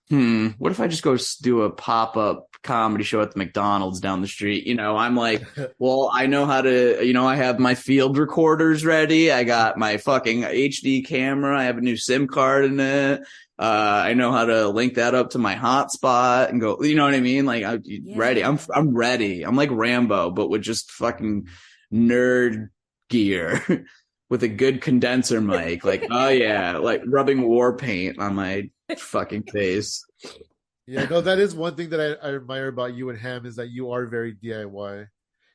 A: what if I just go do a pop-up comedy show at the McDonald's down the street? I'm like, well, I know how to, I have my field recorders ready. I got my fucking HD camera. I have a new SIM card in it. I know how to link that up to my hotspot and go, you know what I mean? Like, ready. I'm ready. I'm like Rambo, but with just fucking nerd gear with a good condenser mic. Like, oh yeah, like rubbing war paint on my fucking face.
B: Yeah, no, that is one thing that I admire about you and Ham is that you are very DIY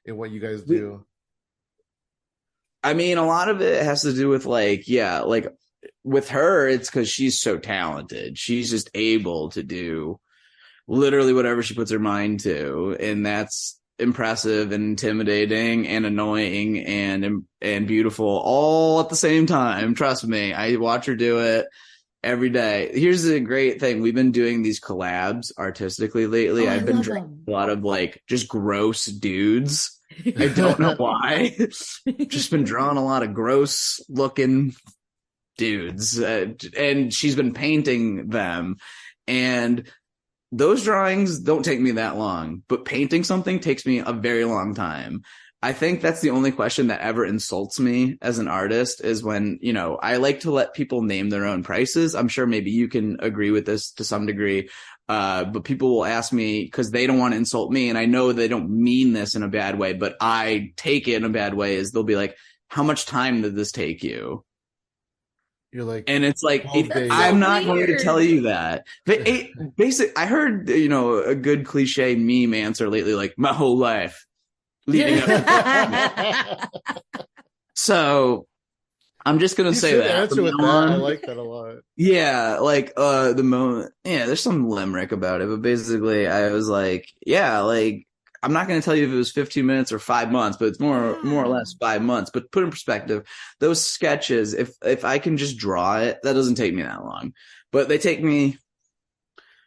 B: in what you guys do.
A: I mean, a lot of it has to do with like, yeah, like with her, it's because she's so talented. She's just able to do literally whatever she puts her mind to, and that's impressive and intimidating and annoying and beautiful all at the same time. Trust me, I watch her do it every day. Here's the great thing: we've been doing these collabs artistically lately. I've been drawing a lot of like just gross dudes. I don't know why. Just been drawing a lot of gross looking dudes, and she's been painting them, and those drawings don't take me that long, but painting something takes me a very long time. I think that's the only question that ever insults me as an artist is when, you know, I like to let people name their own prices. I'm sure maybe you can agree with this to some degree. But people will ask me because they don't want to insult me. And I know they don't mean this in a bad way, but I take it in a bad way is they'll be like, how much time did this take you?
B: You're like,
A: and it's like, I'm not going to tell you that. I heard, you know, a good cliche meme answer lately, like my whole life leading up. So I'm just going to say that.
B: Answer with that. I like that a lot.
A: Yeah. Like, the moment, yeah, there's some limerick about it, but basically I was like, yeah, like, I'm not going to tell you if it was 15 minutes or 5 months, but it's more or less 5 months. But put in perspective, those sketches, if I can just draw it, that doesn't take me that long. But they take me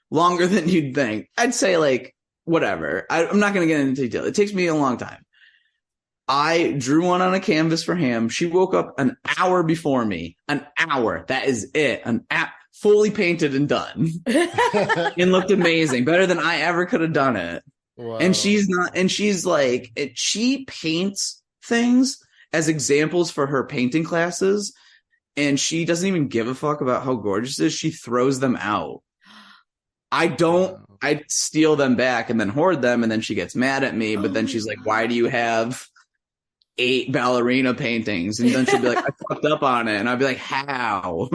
A: longer than you'd think. I'd say like, whatever. I'm not going to get into detail. It takes me a long time. I drew one on a canvas for Ham. She woke up an hour before me. An hour. That is it. Fully painted and done. And looked amazing. Better than I ever could have done it. Wow. And she's like, she paints things as examples for her painting classes, and she doesn't even give a fuck about how gorgeous it is. She throws them out. I steal them back and then hoard them, and then she gets mad at me, but then she's like, why do you have 8 ballerina paintings? And then she'll be like, I fucked up on it. And I'll be like, how?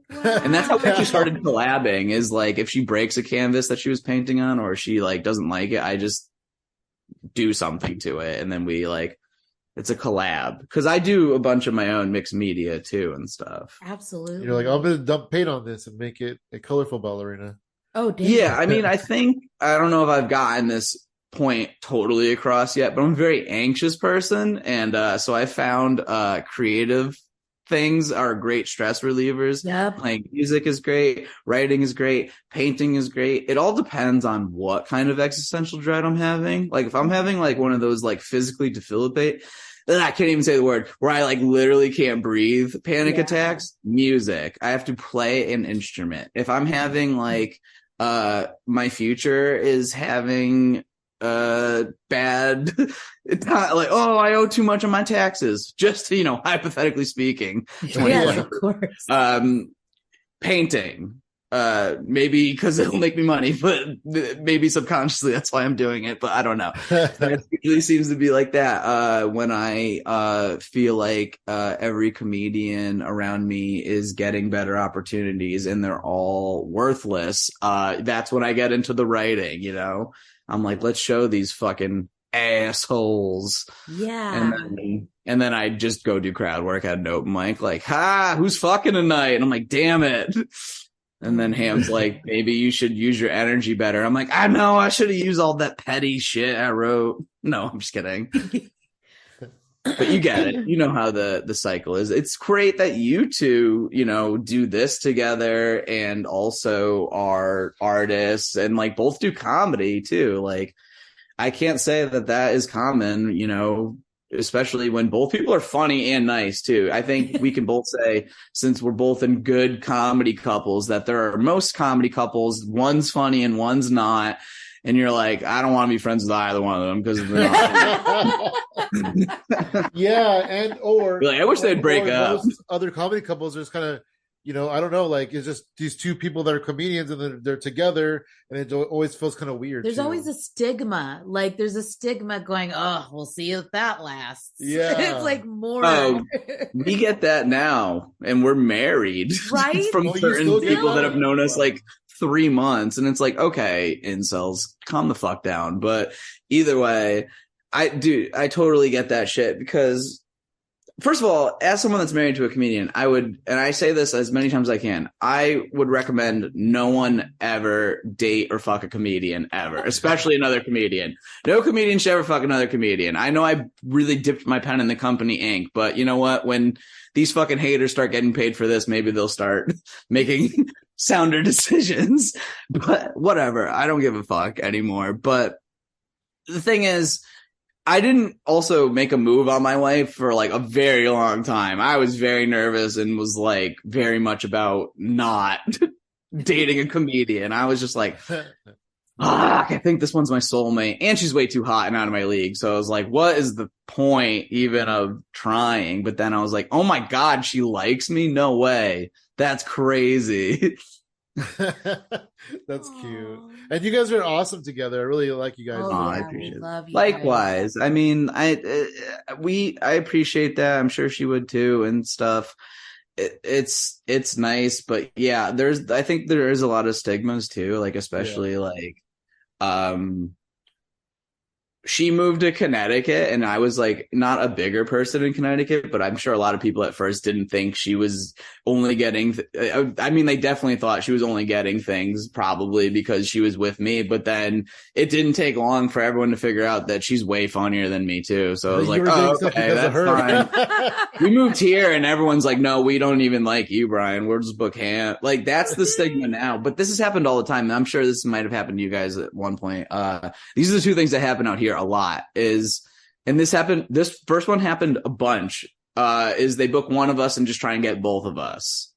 A: And that's how we actually started collabing, is like, if she breaks a canvas that she was painting on, or she like doesn't like it, I just do something to it. And then we like, it's a collab. Cause I do a bunch of my own mixed media too and stuff.
C: Absolutely.
B: You're like, I'm going to dump paint on this and make it a colorful ballerina.
C: Oh, damn.
A: Yeah. I mean, I don't know if I've gotten this point totally across yet, but I'm a very anxious person. And so I found creative things are great stress relievers.
C: Yep.
A: Playing music is great. Writing is great. Painting is great. It all depends on what kind of existential dread I'm having. Like if I'm having like one of those like physically defibrillate, then I can't even say the word, where I like literally can't breathe, panic attacks, music. I have to play an instrument. If I'm having like my future is having bad like, oh, I owe too much on my taxes, just, you know, hypothetically speaking.
C: Yeah, of course.
A: Painting, maybe because it'll make me money, but maybe subconsciously that's why I'm doing it, but I don't know. It usually seems to be like that when I feel like every comedian around me is getting better opportunities and they're all worthless. That's when I get into the writing, you know. I'm like, let's show these fucking assholes.
C: Yeah.
A: And then I just go do crowd work at an open mic, like, who's fucking tonight? And I'm like, damn it. And then Ham's like, maybe you should use your energy better. I'm like, I know, I should have used all that petty shit I wrote. No, I'm just kidding. But you get it. You know how the cycle is. It's great that you two, you know, do this together and also are artists and like both do comedy too. Like, I can't say that is common, you know, especially when both people are funny and nice too. I think we can both say, since we're both in good comedy couples, that there are most comedy couples, one's funny and one's not. And you're like, I don't want to be friends with either one of them because they're not.
B: Yeah, or
A: like, I wish they'd break up.
B: Most other comedy couples, there's kind of, you know, I don't know, like it's just these two people that are comedians and they're together, and it always feels kind of weird.
C: There's always a stigma, like there's a stigma going, oh, we'll see if that lasts.
B: Yeah,
C: it's like more.
A: Oh, we get that now, and we're married,
C: right?
A: From certain people that have known us like 3 months. And it's like, okay, incels, calm the fuck down. But either way, I totally get that shit because first of all, as someone that's married to a comedian, I would, and I say this as many times as I can, I would recommend no one ever date or fuck a comedian ever, especially another comedian. No comedian should ever fuck another comedian. I know I really dipped my pen in the company ink, but you know what? When these fucking haters start getting paid for this, maybe they'll start making sounder decisions. But whatever. I don't give a fuck anymore. But the thing is, I didn't also make a move on my wife for like a very long time. I was very nervous and was like very much about not dating a comedian. I was just like, I think this one's my soulmate. And she's way too hot and out of my league. So I was like, what is the point even of trying? But then I was like, oh my God, she likes me? No way. That's crazy.
B: That's cute. And you guys are awesome together. I really like you guys.
A: I appreciate it.
C: Love you
A: Likewise.
C: guys.
A: I mean, I appreciate that. I'm sure she would too and stuff. It's nice, but yeah, I think there is a lot of stigmas too, like especially like she moved to Connecticut and I was like not a bigger person in Connecticut, but I'm sure a lot of people at first didn't think she was only getting, I mean, they definitely thought she was only getting things probably because she was with me, but then it didn't take long for everyone to figure out that she's way funnier than me too. So I was like, oh, okay, that's fine. We moved here and everyone's like, no, we don't even like you, Brian. We'll just book ham. Like that's the stigma now, but this has happened all the time. I'm sure this might have happened to you guys at one point. These are the two things that happen out here a lot and this first one happened a bunch, is they book one of us and just try and get both of us.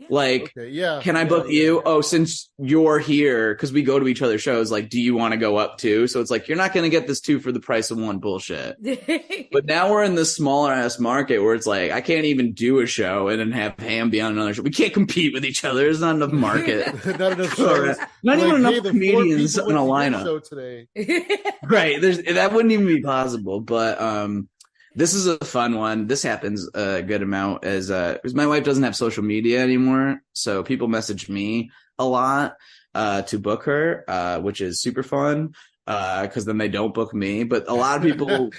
A: Like, okay, yeah, can I book you? Yeah. Oh, since you're here, because we go to each other's shows, like, do you want to go up too? So it's like, you're not going to get this two for the price of one bullshit. But now we're in this smaller ass market where it's like, I can't even do a show and then have Ham be on another show. We can't compete with each other. There's not enough market.
B: Not enough shows.
A: Not even enough comedians in a lineup.
B: Show today.
A: Right. That wouldn't even be possible. But, this is a fun one. This happens a good amount because my wife doesn't have social media anymore. So people message me a lot to book her, which is super fun because then they don't book me. But a lot of people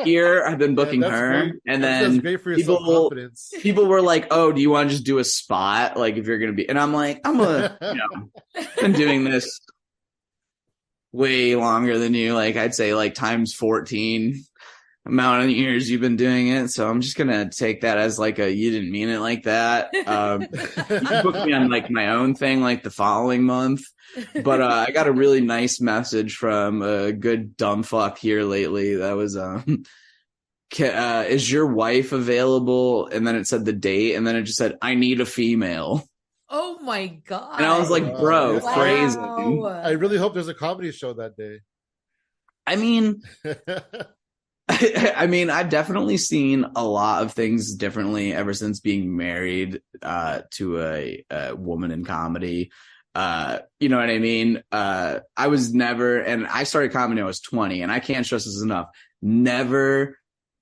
A: here have been booking her. Great. And then
B: great for your
A: people were like, oh, do you want to just do a spot? Like if you're going to be. And I'm like, been doing this way longer than you. Like I'd say like times 14. Amount of years you've been doing it, so I'm just gonna take that as like you didn't mean it like that. You booked me on like my own thing like the following month, but I got a really nice message from a good dumb fuck here lately that was is your wife available? And then it said the date, and then it just said I need a female.
C: Oh my God.
A: And I was like, bro, crazy.
B: I really hope there's a comedy show that day.
A: I mean I've definitely seen a lot of things differently ever since being married to a woman in comedy. You know what I mean? I was never, and I started comedy when I was 20, and I can't stress this enough, never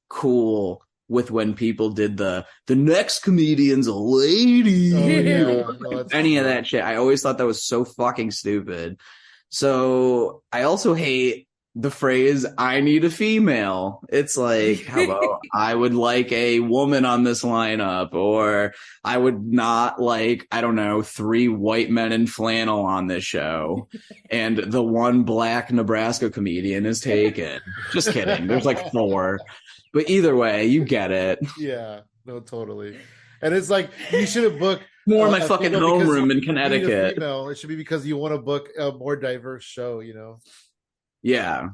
A: cool with when people did the next comedian's a lady.
B: Oh, yeah. No,
A: any of that shit. I always thought that was so fucking stupid. So I also hate the phrase, I need a female. It's like, how about I would like a woman on this lineup, or I would not like, I don't know, 3 white men in flannel on this show. And the one black Nebraska comedian is taken. Just kidding. There's like 4. But either way, you get it.
B: Yeah, no, totally. And it's like, you should have booked
A: more my fucking homeroom in Connecticut.
B: It should be because you want to book a more diverse show,
A: Yeah.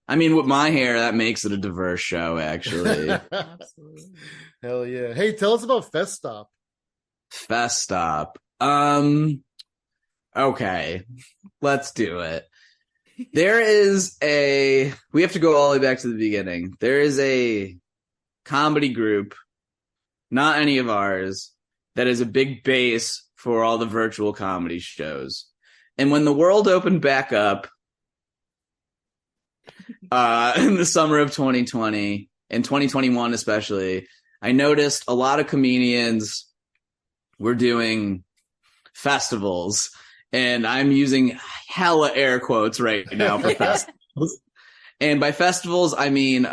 A: I mean, with my hair, that makes it a diverse show, actually.
C: Absolutely.
B: Hell yeah. Hey, tell us about Fest Stop.
A: Fest Stop. Okay. Let's do it. We have to go all the way back to the beginning. There is a comedy group, not any of ours, that is a big base for all the virtual comedy shows. And when the world opened back up, in the summer of 2020 and 2021 especially, I noticed a lot of comedians were doing festivals And I'm using hella air quotes right now for festivals. And by festivals, I mean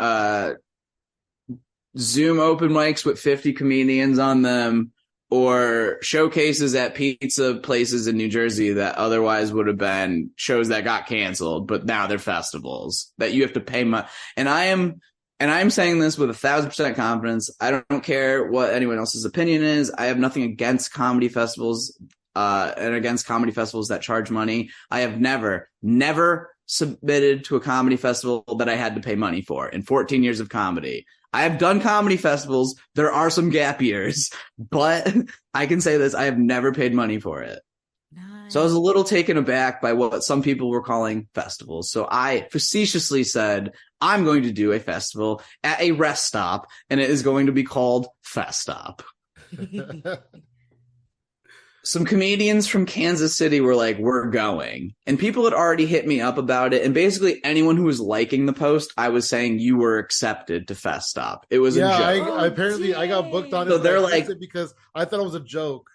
A: Zoom open mics with 50 comedians on them, or showcases at pizza places in New Jersey that otherwise would have been shows that got canceled, but now they're festivals that you have to pay money. And I'm saying this with 1,000% confidence. I don't care what anyone else's opinion is. I have nothing against comedy festivals and against comedy festivals that charge money. I have never submitted to a comedy festival that I had to pay money for in 14 years of comedy. I have done comedy festivals. There are some gap years, but I can say this. I have never paid money for it. Nice. So I was a little taken aback by what some people were calling festivals. So I facetiously said, I'm going to do a festival at a rest stop, and it is going to be called Fest Stop. Some comedians from Kansas City were like, we're going. And people had already hit me up about it. And basically anyone who was liking the post, I was saying you were accepted to Fest Stop. It was a joke.
B: Apparently I got booked on it.
A: So they're like,
B: because I thought it was a joke.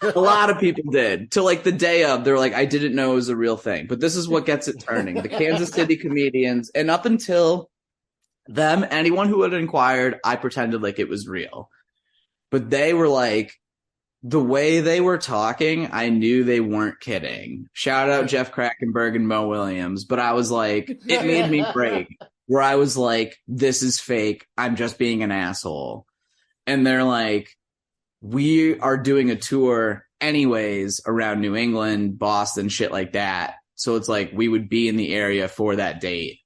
A: A lot of people did. To like the day of, they're like, I didn't know it was a real thing. But this is what gets it turning. The Kansas City comedians, and up until them, anyone who had inquired, I pretended like it was real. But they were like, the way they were talking, I knew they weren't kidding. Shout out Jeff Krackenberg and Mo Williams. But I was like, it made me break, where I was like, this is fake. I'm just being an asshole. And they're like, we are doing a tour anyways around New England, Boston, shit like that. So it's like we would be in the area for that date.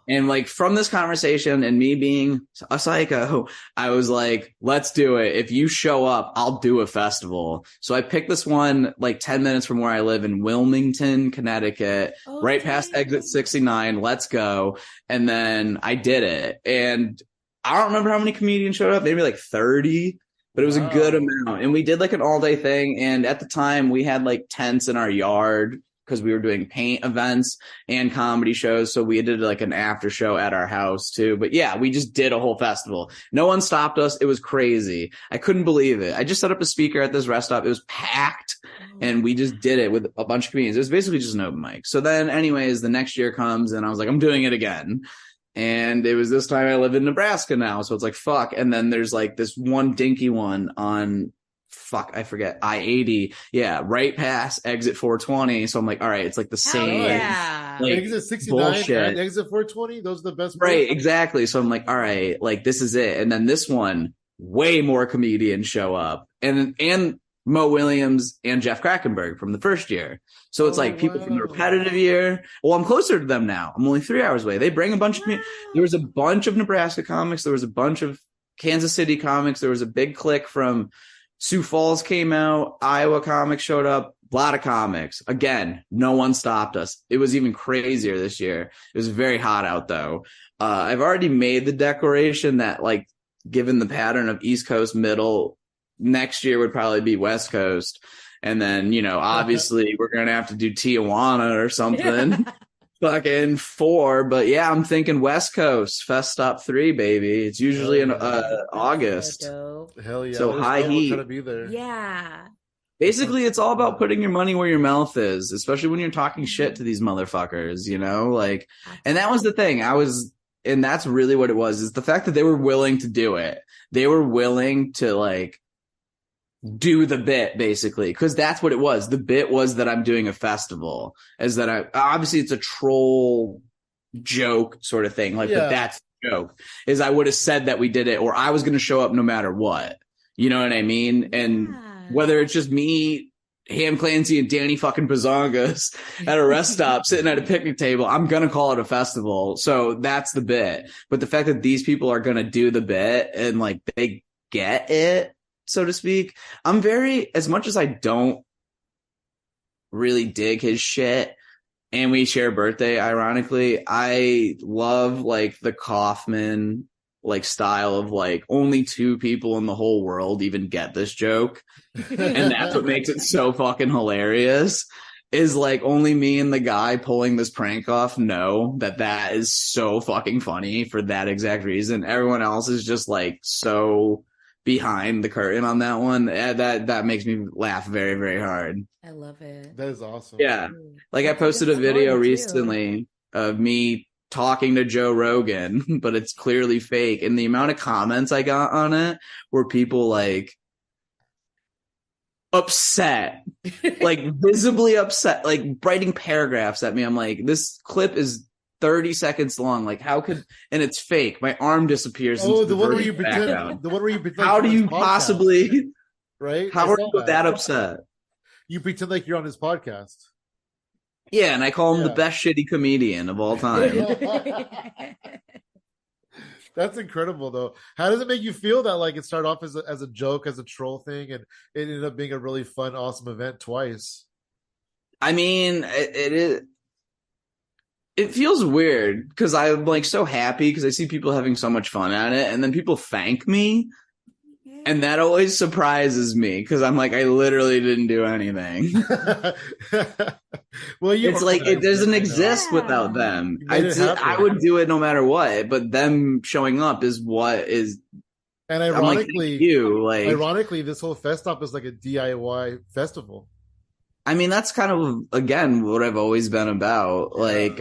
A: And like from this conversation and me being a psycho, I was like, let's do it. If you show up, I'll do a festival. So I picked this one like 10 minutes from where I live in Wilmington, Connecticut, right past exit 69. Let's go. And then I did it. And I don't remember how many comedians showed up, maybe like 30, but it was a good amount. And we did like an all day thing. And at the time we had like tents in our yard, because we were doing paint events and comedy shows. So we did like an after show at our house too. But yeah, we just did a whole festival. No one stopped us. It was crazy. I couldn't believe it. I just set up a speaker at this rest stop. It was packed and we just did it with a bunch of comedians. It was basically just an open mic. So then anyways, the next year comes and I was like, I'm doing it again. And it was this time I live in Nebraska now. So it's like, fuck. And then there's like this one dinky one on I forget, I-80. Yeah, right past exit 420. So I'm like, all right, it's like the same.
C: Yeah.
B: Like, exit 69 and exit 420, those are the best.
A: Right, places. Exactly. So I'm like, all right, like this is it. And then this one, way more comedians show up. And Mo Williams and Jeff Krackenberg from the first year. So it's like people from the repetitive year. Well, I'm closer to them now. I'm only 3 hours away. They bring a bunch of there was a bunch of Nebraska comics. There was a bunch of Kansas City comics. There was a big clique from Sioux Falls came out, Iowa comics showed up, a lot of comics. Again, no one stopped us. It was even crazier this year. It was very hot out though. I've already made the declaration that like, given the pattern of East Coast, Middle, next year would probably be West Coast. And then, you know, obviously we're going to have to do Tijuana or something. Fucking 4, but yeah, I'm thinking West Coast Fest Stop 3, baby. It's usually in August.
C: So
B: hell yeah!
A: So high heat.
B: Be there.
C: Yeah.
A: Basically, it's all about putting your money where your mouth is, especially when you're talking shit to these motherfuckers. You know, like, and that was the thing. And that's really what it was. Is the fact that they were willing to do it. They were willing to like do the bit basically, because that's what it was. The bit was that I'm doing a festival, is that obviously it's a troll joke sort of thing, like but that's the joke, is I would have said that we did it, or I was going to show up no matter what, you know what I mean? And whether it's just me, Ham Clancy, and Danny fucking Bazongas at a rest stop sitting at a picnic table, I'm going to call it a festival. So that's the bit. But the fact that these people are going to do the bit and like they get it, so to speak. I'm very, as much as I don't really dig his shit, and we share a birthday, ironically, I love like the Kaufman like style of like only 2 people in the whole world even get this joke. And that's what makes it so fucking hilarious, is like only me and the guy pulling this prank off know that is so fucking funny for that exact reason. Everyone else is just like so behind the curtain on that one. That makes me laugh very, very hard.
C: I love it.
B: That is awesome.
A: Yeah. Like I posted a video recently of me talking to Joe Rogan, but it's clearly fake. And the amount of comments I got on it were people like upset, like visibly upset, like writing paragraphs at me. I'm like, this clip is 30 seconds long. Like, how could, and it's fake. My arm disappears.
B: Oh, the one where you pretend. The one where you pretend.
A: How do you possibly?
B: Right?
A: How are you that upset?
B: You pretend like you're on his podcast.
A: Yeah, and I call him the best shitty comedian of all time.
B: That's incredible, though. How does it make you feel that like it started off as a joke, as a troll thing, and it ended up being a really fun, awesome event twice?
A: I mean, it feels weird because I'm like so happy because I see people having so much fun at it, and then people thank me. And that always surprises me because I'm like, I literally didn't do anything.
B: Well,
A: it's like it doesn't exist without them. I would do it no matter what, but them showing up is what is.
B: And ironically, this whole fest stop is like a DIY festival.
A: I mean, that's kind of, again, what I've always been about. Yeah. Like,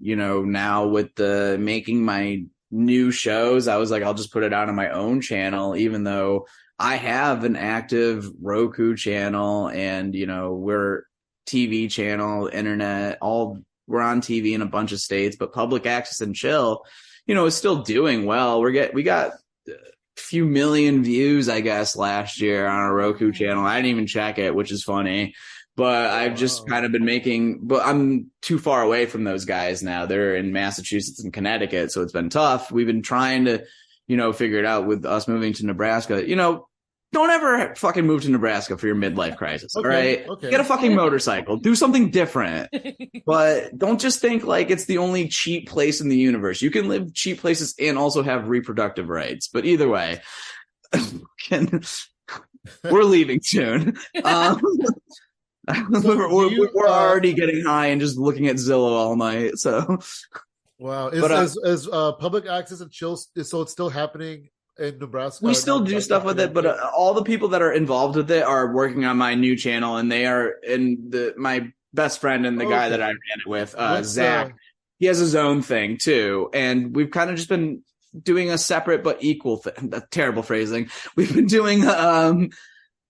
A: now with the making my new shows, I was like, I'll just put it out on my own channel, even though I have an active Roku channel and, we're TV channel, internet, we're on TV in a bunch of states, but Public Access and Chill, is still doing well. We got a few million views, I guess, last year on a Roku channel. I didn't even check it, which is funny. But I've just kind of been but I'm too far away from those guys now. They're in Massachusetts and Connecticut, so it's been tough. We've been trying to, figure it out with us moving to Nebraska. Don't ever fucking move to Nebraska for your midlife crisis, all right? Okay. Get a fucking motorcycle. Do something different. But don't just think like it's the only cheap place in the universe. You can live cheap places and also have reproductive rights. But either way, we're leaving soon. We're already getting high and just looking at Zillow all night. So,
B: wow. Is Public Access and Chill, so it's still happening in Nebraska?
A: We still do stuff with it, but all the people that are involved with it are working on my new channel, and they are my best friend and the guy that I ran it with, Zach. He has his own thing too, and we've kind of just been doing a separate but equal thing. Terrible phrasing. We've been doing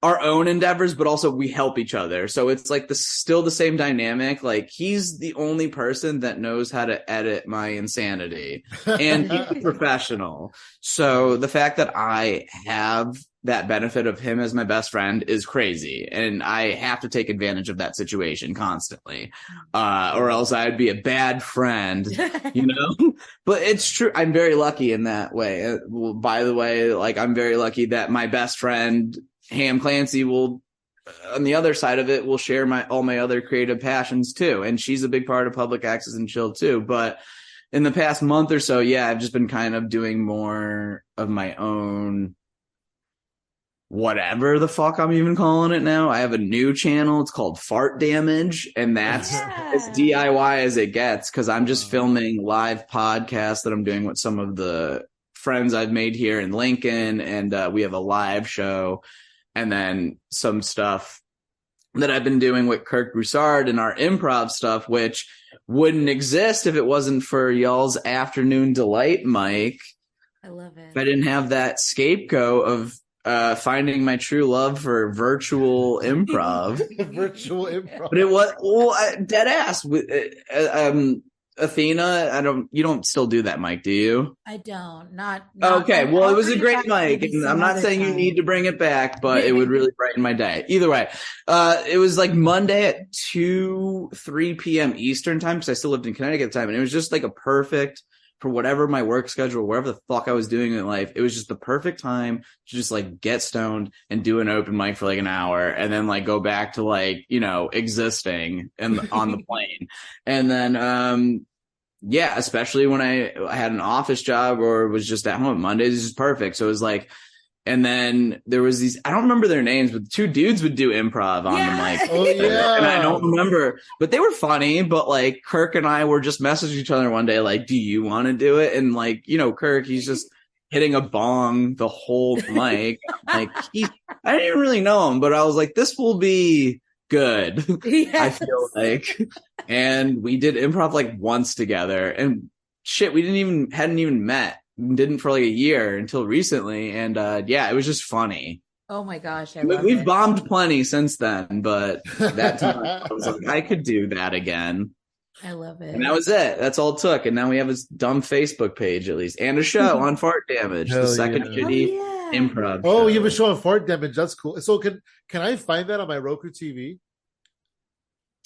A: our own endeavors, but also we help each other. So it's like still the same dynamic. Like he's the only person that knows how to edit my insanity and he's a professional. So the fact that I have that benefit of him as my best friend is crazy. And I have to take advantage of that situation constantly. Or else I'd be a bad friend, but it's true. I'm very lucky in that way. By the way, like I'm very lucky that my best friend, Ham Clancy, will, on the other side of it, will share all my other creative passions too. And she's a big part of Public Access and Chill too. But in the past month or so, I've just been kind of doing more of my own, whatever the fuck I'm even calling it now. I have a new channel. It's called Fart Damage. And that's as DIY as it gets, because I'm just filming live podcasts that I'm doing with some of the friends I've made here in Lincoln. And we have a live show. And then some stuff that I've been doing with Kirk Broussard and our improv stuff, which wouldn't exist if it wasn't for y'all's afternoon delight, Mike.
C: I love it.
A: If I didn't have that scapegoat of finding my true love for virtual improv.
B: Virtual improv.
A: But it was dead ass. Athena, you don't still do that, Mike, do you?
C: I don't. Not
A: okay. Well, it was a great mic, and I'm not saying you need to bring it back, but it would really brighten my day. Either way, it was like Monday at 3 p.m. Eastern time, because I still lived in Connecticut at the time, and it was just like a perfect, for whatever my work schedule, whatever the fuck I was doing in life, it was just the perfect time to just like get stoned and do an open mic for like an hour, and then like go back to like, existing and on the plane. And then, especially when I had an office job or was just at home, Mondays is just perfect. So it was like, and then there was these, I don't remember their names, but the two dudes would do improv on the mic.
B: Oh, yeah.
A: And I don't remember, but they were funny. But like Kirk and I were just messaging each other one day, like, do you want to do it? And like, Kirk, he's just hitting a bong the whole mic. Like I didn't even really know him, but I was like, this will be good. Yes. I feel like, and we did improv like once together, and shit, we hadn't even met, didn't for like a year until recently, and yeah, it was just funny.
C: Oh my gosh,
A: we've bombed plenty since then, but that time I was like, I could do that again.
C: I love it.
A: And that was it. That's all it took. And now we have this dumb Facebook page at least, and a show on Fart Damage, the second shitty improv.
B: Oh,
A: show.
B: you have a show on Fart Damage. That's cool. So can I find that on my Roku TV?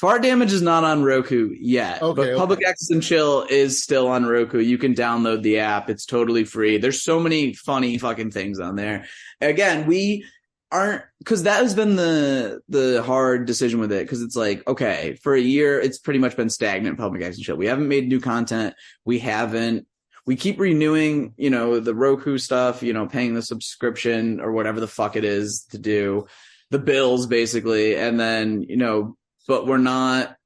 A: Fart Damage is not on Roku yet, but Public Access and Chill is still on Roku. You can download the app. It's totally free. There's so many funny fucking things on there. Again, we aren't, because that has been the hard decision with it, because it's like, okay, for a year, it's pretty much been stagnant Public Access and Chill. We haven't made new content. We keep renewing, the Roku stuff, paying the subscription or whatever the fuck it is to do, the bills basically. And then, but we're not,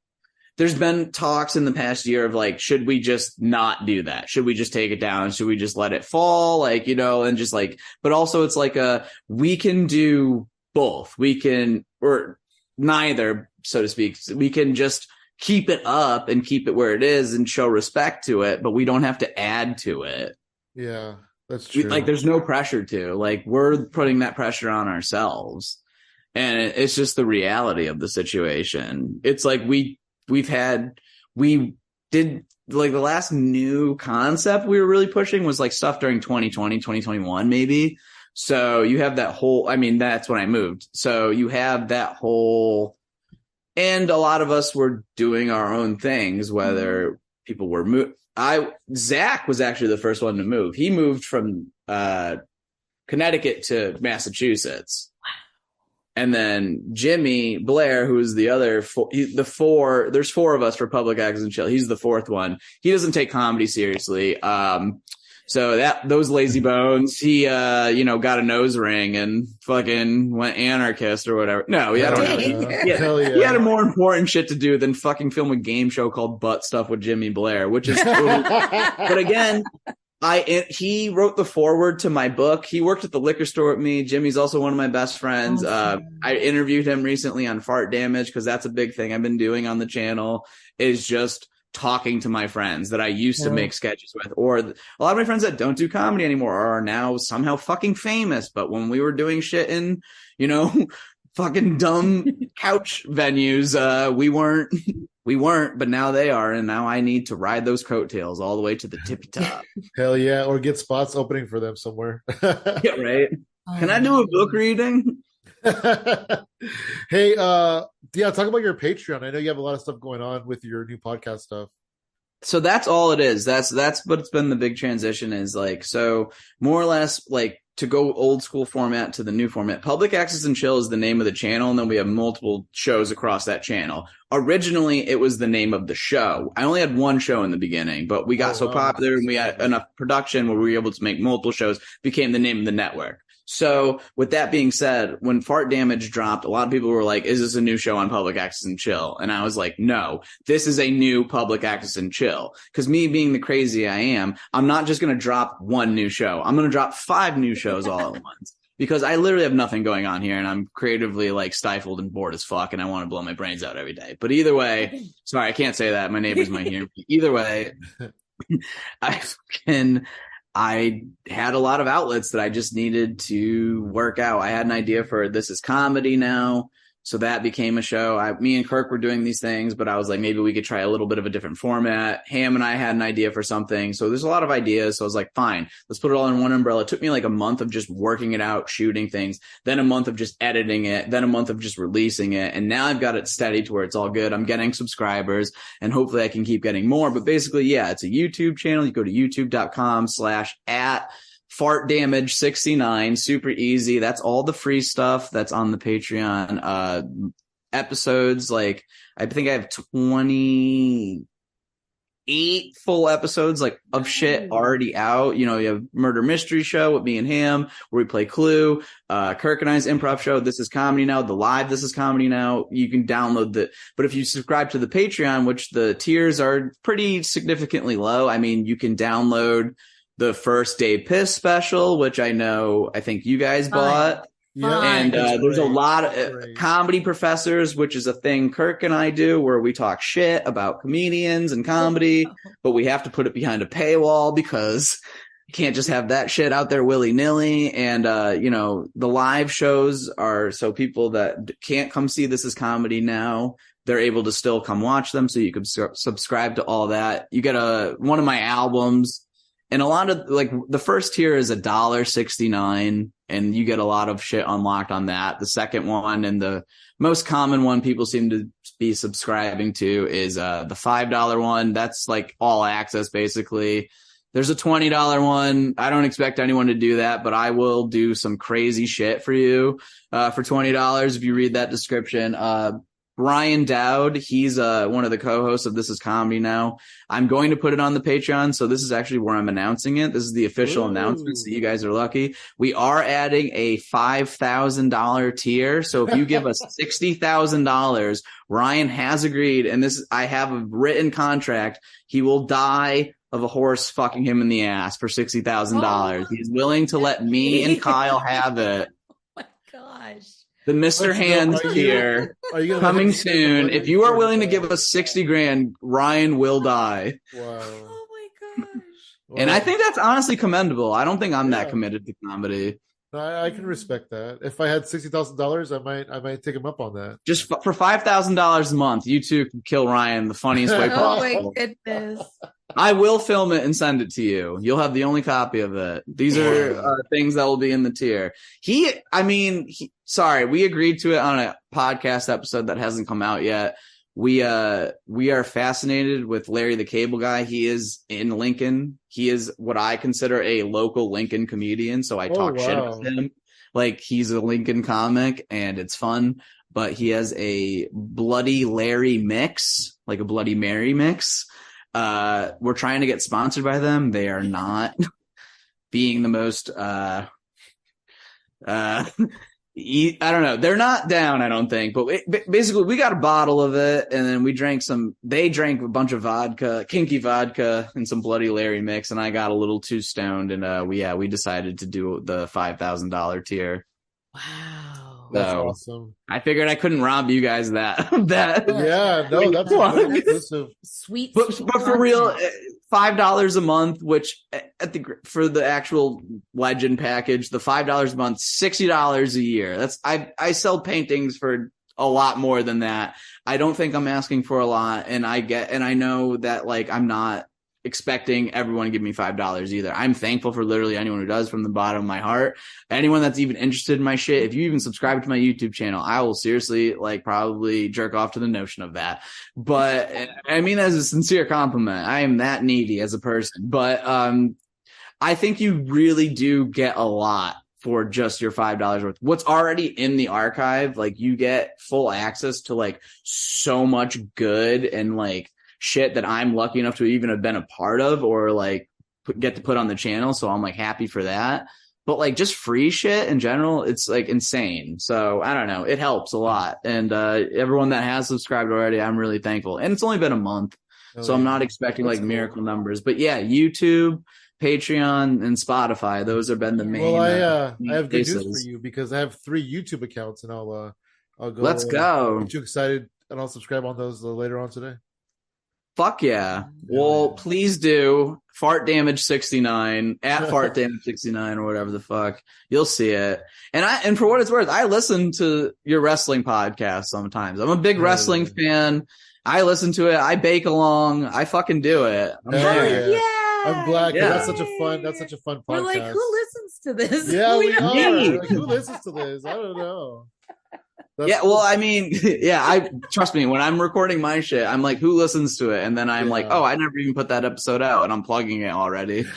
A: there's been talks in the past year of like, should we just not do that? Should we just take it down? Should we just let it fall? Like, and just like, but also it's like we can do both. We can, or neither, so to speak. We can just keep it up and keep it where it is and show respect to it, but we don't have to add to it.
B: Yeah, that's true.
A: Like, there's no pressure to, like, we're putting that pressure on ourselves. And it's just the reality of the situation. It's like we did like the last new concept we were really pushing was like stuff during 2020, 2021, maybe. So you have that whole, that's when I moved. So you have that whole, and a lot of us were doing our own things, whether people were Zach was actually the first one to move. He moved from Connecticut to Massachusetts. And then Jimmy Blair, who is the other there's four of us for Public Access and Chill. He's the fourth one. He doesn't take comedy seriously. So those lazy bones, he, got a nose ring and fucking went anarchist or whatever. No, I don't know. He had a more important shit to do than fucking film a game show called Butt Stuff with Jimmy Blair, which is cool. But again, he wrote the foreword to my book. He worked at the liquor store with me. Jimmy's also one of my best friends. I interviewed him recently on Fart Damage, because that's a big thing I've been doing on the channel, is just talking to my friends that I used to make sketches with, or a lot of my friends that don't do comedy anymore are now somehow fucking famous. But when we were doing shit in, fucking dumb couch venues, we weren't, but now they are, and now I need to ride those coattails all the way to the tippy top.
B: Hell yeah, or get spots opening for them somewhere.
A: Yeah, right. Can I do a book reading?
B: Hey, talk about your Patreon. I know you have a lot of stuff going on with your new podcast stuff.
A: So that's all it is. That's what's been the big transition, is like, so more or less, like, to go old school format to the new format. Public Access and Chill is the name of the channel, and then we have multiple shows across that channel. Originally, it was the name of the show. I only had one show in the beginning, but we got so popular and we had enough production where we were able to make multiple shows, became the name of the network. So with that being said, when Fart Damage dropped, a lot of people were like, is this a new show on Public Access and Chill? And I was like, no, this is a new Public Access and Chill. Because me being the crazy I am, I'm not just going to drop one new show. I'm going to drop 5 new shows all at once. Because I literally have nothing going on here, and I'm creatively like stifled and bored as fuck, and I want to blow my brains out every day. But either way, sorry, I can't say that. My neighbors might hear me. Either way, I had a lot of outlets that I just needed to work out. I had an idea for This Is Comedy now. So that became a show. Me and Kirk were doing these things, but I was like, maybe we could try a little bit of a different format. Ham and I had an idea for something. So there's a lot of ideas. So I was like, fine, let's put it all in one umbrella. It took me like a month of just working it out, shooting things, then a month of just editing it, then a month of just releasing it. And now I've got it steady to where it's all good. I'm getting subscribers, and hopefully I can keep getting more. But basically, yeah, it's a YouTube channel. You go to youtube.com/@ Fart Damage 69, super easy. That's all the free stuff that's on the Patreon. Episodes, like, I think I have 28 full episodes, like, of shit already out. You have Murder Mystery Show with me and Ham, where we play Clue. Kirk and I's improv show, This Is Comedy Now. The live This Is Comedy Now. You can download but if you subscribe to the Patreon, which the tiers are pretty significantly low, I mean, you can download the First Day Piss special, which I think you guys bought.
B: Yeah,
A: and there's a lot of
B: Great.
A: Comedy Professors, which is a thing Kirk and I do where we talk shit about comedians and comedy, but we have to put it behind a paywall because you can't just have that shit out there willy-nilly. And, the live shows are so people that can't come see This Is Comedy now, they're able to still come watch them. So you can subscribe to all that. You get one of my albums. And a lot of the first tier is $1.69, and you get a lot of shit unlocked on that. The second one and the most common one people seem to be subscribing to is the $5 one. That's like all access basically. There's a $20 one. I don't expect anyone to do that, but I will do some crazy shit for you for $20 if you read that description. Ryan Dowd, he's one of the co-hosts of This Is Comedy now. I'm going to put it on the Patreon, so this is actually where I'm announcing it. This is the official announcement, so you guys are lucky. We are adding a $5,000 tier, so if you give us $60,000, Ryan has agreed, and I have a written contract, he will die of a horse fucking him in the ass for $60,000. He's willing to let me and Kyle have it.
C: Oh my gosh.
A: The Mr. Hands tier coming soon. If you are willing to give us $60,000, Ryan will die.
B: Wow.
C: Oh my gosh.
A: And I think that's honestly commendable. I don't think I'm that committed to comedy.
B: I can respect that. If I had $60,000, I might take him up on that.
A: Just for $5,000 a month, you two can kill Ryan the funniest way possible.
C: Oh my goodness.
A: I will film it and send it to you. You'll have the only copy of it. These are things that will be in the tier. Sorry, we agreed to it on a podcast episode that hasn't come out yet. We are fascinated with Larry the Cable Guy. He is in Lincoln. He is what I consider a local Lincoln comedian. So I talk shit with him. Like he's a Lincoln comic and it's fun, but he has a Bloody Larry mix, like a Bloody Mary mix. We're trying to get sponsored by them. They are not being the most, I don't know. They're not down, I don't think. But basically, we got a bottle of it, and then they drank a bunch of vodka, kinky vodka, and some Bloody Larry mix, and I got a little too stoned, and we decided to do the $5,000 tier.
C: Wow.
B: That's awesome.
A: I figured I couldn't rob you guys that.
B: Yeah, no, that's exclusive.
C: Sweet.
A: But for real, $5 a month, which for the actual legend package, the $5 a month, $60 a year. I sell paintings for a lot more than that. I don't think I'm asking for a lot, and I know that I'm not expecting everyone to give me $5 either. I'm thankful for literally anyone who does from the bottom of my heart. Anyone that's even interested in my shit, if you even subscribe to my YouTube channel, I will seriously probably jerk off to the notion of that. But I mean, as a sincere compliment, I am that needy as a person. But I think you really do get a lot for just your $5 worth. What's already in the archive, you get full access to so much good and shit that I'm lucky enough to even have been a part of or get to put on the channel. So I'm happy for that. But just free shit in general, it's insane. So I don't know. It helps a lot. And everyone that has subscribed already, I'm really thankful. And it's only been a month. So I'm not expecting miracle numbers. But yeah, YouTube, Patreon, and Spotify, those have been the main.
B: Well, I have good news for you because I have 3 YouTube accounts and I'll go.
A: Let's go.
B: I'm too excited and I'll subscribe on those later on today.
A: Fuck yeah. Well, please do. Fart Damage 69 at Fart Damage 69 or whatever the fuck. You'll see it. And for what it's worth, I listen to your wrestling podcast sometimes. I'm a big wrestling fan. I listen to it. I bake along. I fucking do it.
C: Yeah.
B: I'm glad. Yeah. That's such a fun podcast.
C: We're who listens to this?
B: Yeah, we are. Who listens to this? I don't know.
A: That's cool. Well, I mean, I trust me, when I'm recording my shit, I'm who listens to it? And then I'm oh, I never even put that episode out and I'm plugging it already. The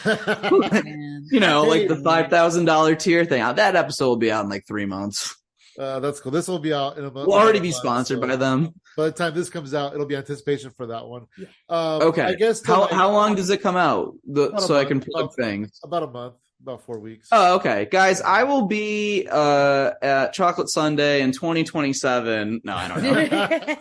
A: $5,000 tier thing. That episode will be out in 3 months.
B: That's cool. This will be out in a month.
A: We'll already be sponsored by them.
B: By the time this comes out, it'll be anticipation for that one.
A: Okay.
B: I guess
A: how long does it come out? I can plug things.
B: About a month. About 4 weeks.
A: Oh, okay. Guys, I will be at Chocolate Sunday in 2027. No, I don't know.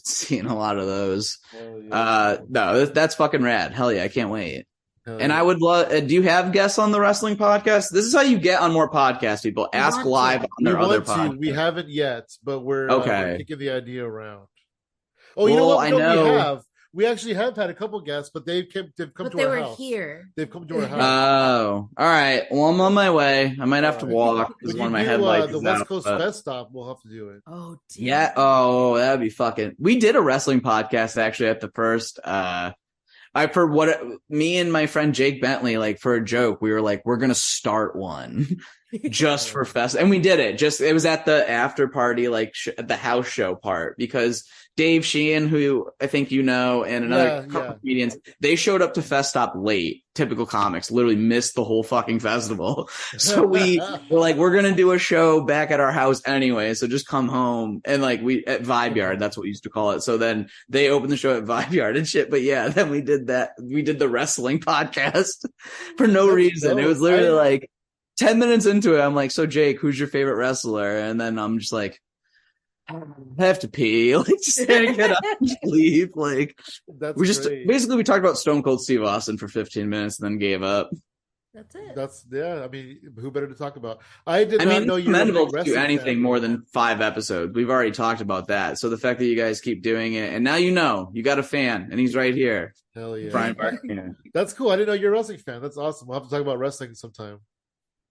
A: Seeing a lot of those.
B: Yeah.
A: No, that's fucking rad. Hell yeah, I can't wait. And I would love. Do you have guests on the wrestling podcast? This is how you get on more podcasts. People ask live on their other podcasts.
B: We haven't yet, but we're kicking the idea around. Oh,
A: well,
B: you know what?
A: I know.
B: We actually have had a couple guests, but they've come to our house.
C: Here.
B: They've come to our house.
A: Oh, all right. Well, I'm on my way. I might have to walk because one of my headlights
B: the
A: is
B: West
A: out,
B: Coast Fest stop. We'll have to do it.
C: Oh, dear.
A: Yeah. Oh, that'd be fucking. We did a wrestling podcast actually at the first. Me and my friend Jake Bentley, like for a joke, we were like, we're gonna start one just for fest, and we did it. It was at the after party, like the house show part, because Dave Sheehan, who I think you know, and another couple of comedians, they showed up to Fest Stop late. Typical comics, literally missed the whole fucking festival. So we were like, we're gonna do a show back at our house anyway, so just come home. And like we at Vibe Yard, that's what we used to call it. So then they opened the show at Vibe Yard and shit. But yeah, then we did that. We did the wrestling podcast for no reason. Dope. It was literally like 10 minutes into it. I'm like, so Jake, who's your favorite wrestler? And then I'm just like, I have to pee. Like, just get up and leave. Like,
B: that's
A: basically we talked about Stone Cold Steve Austin for 15 minutes and then gave up.
C: That's it.
B: I mean, who better to talk about? I not know you
A: commendable to do anything more than 5 episodes. We've already talked about that. So the fact that you guys keep doing it, and now you got a fan, and he's right here.
B: Hell yeah,
A: Brian Barganier.
B: That's cool. I didn't know you're a wrestling fan. That's awesome. We'll have to talk about wrestling sometime.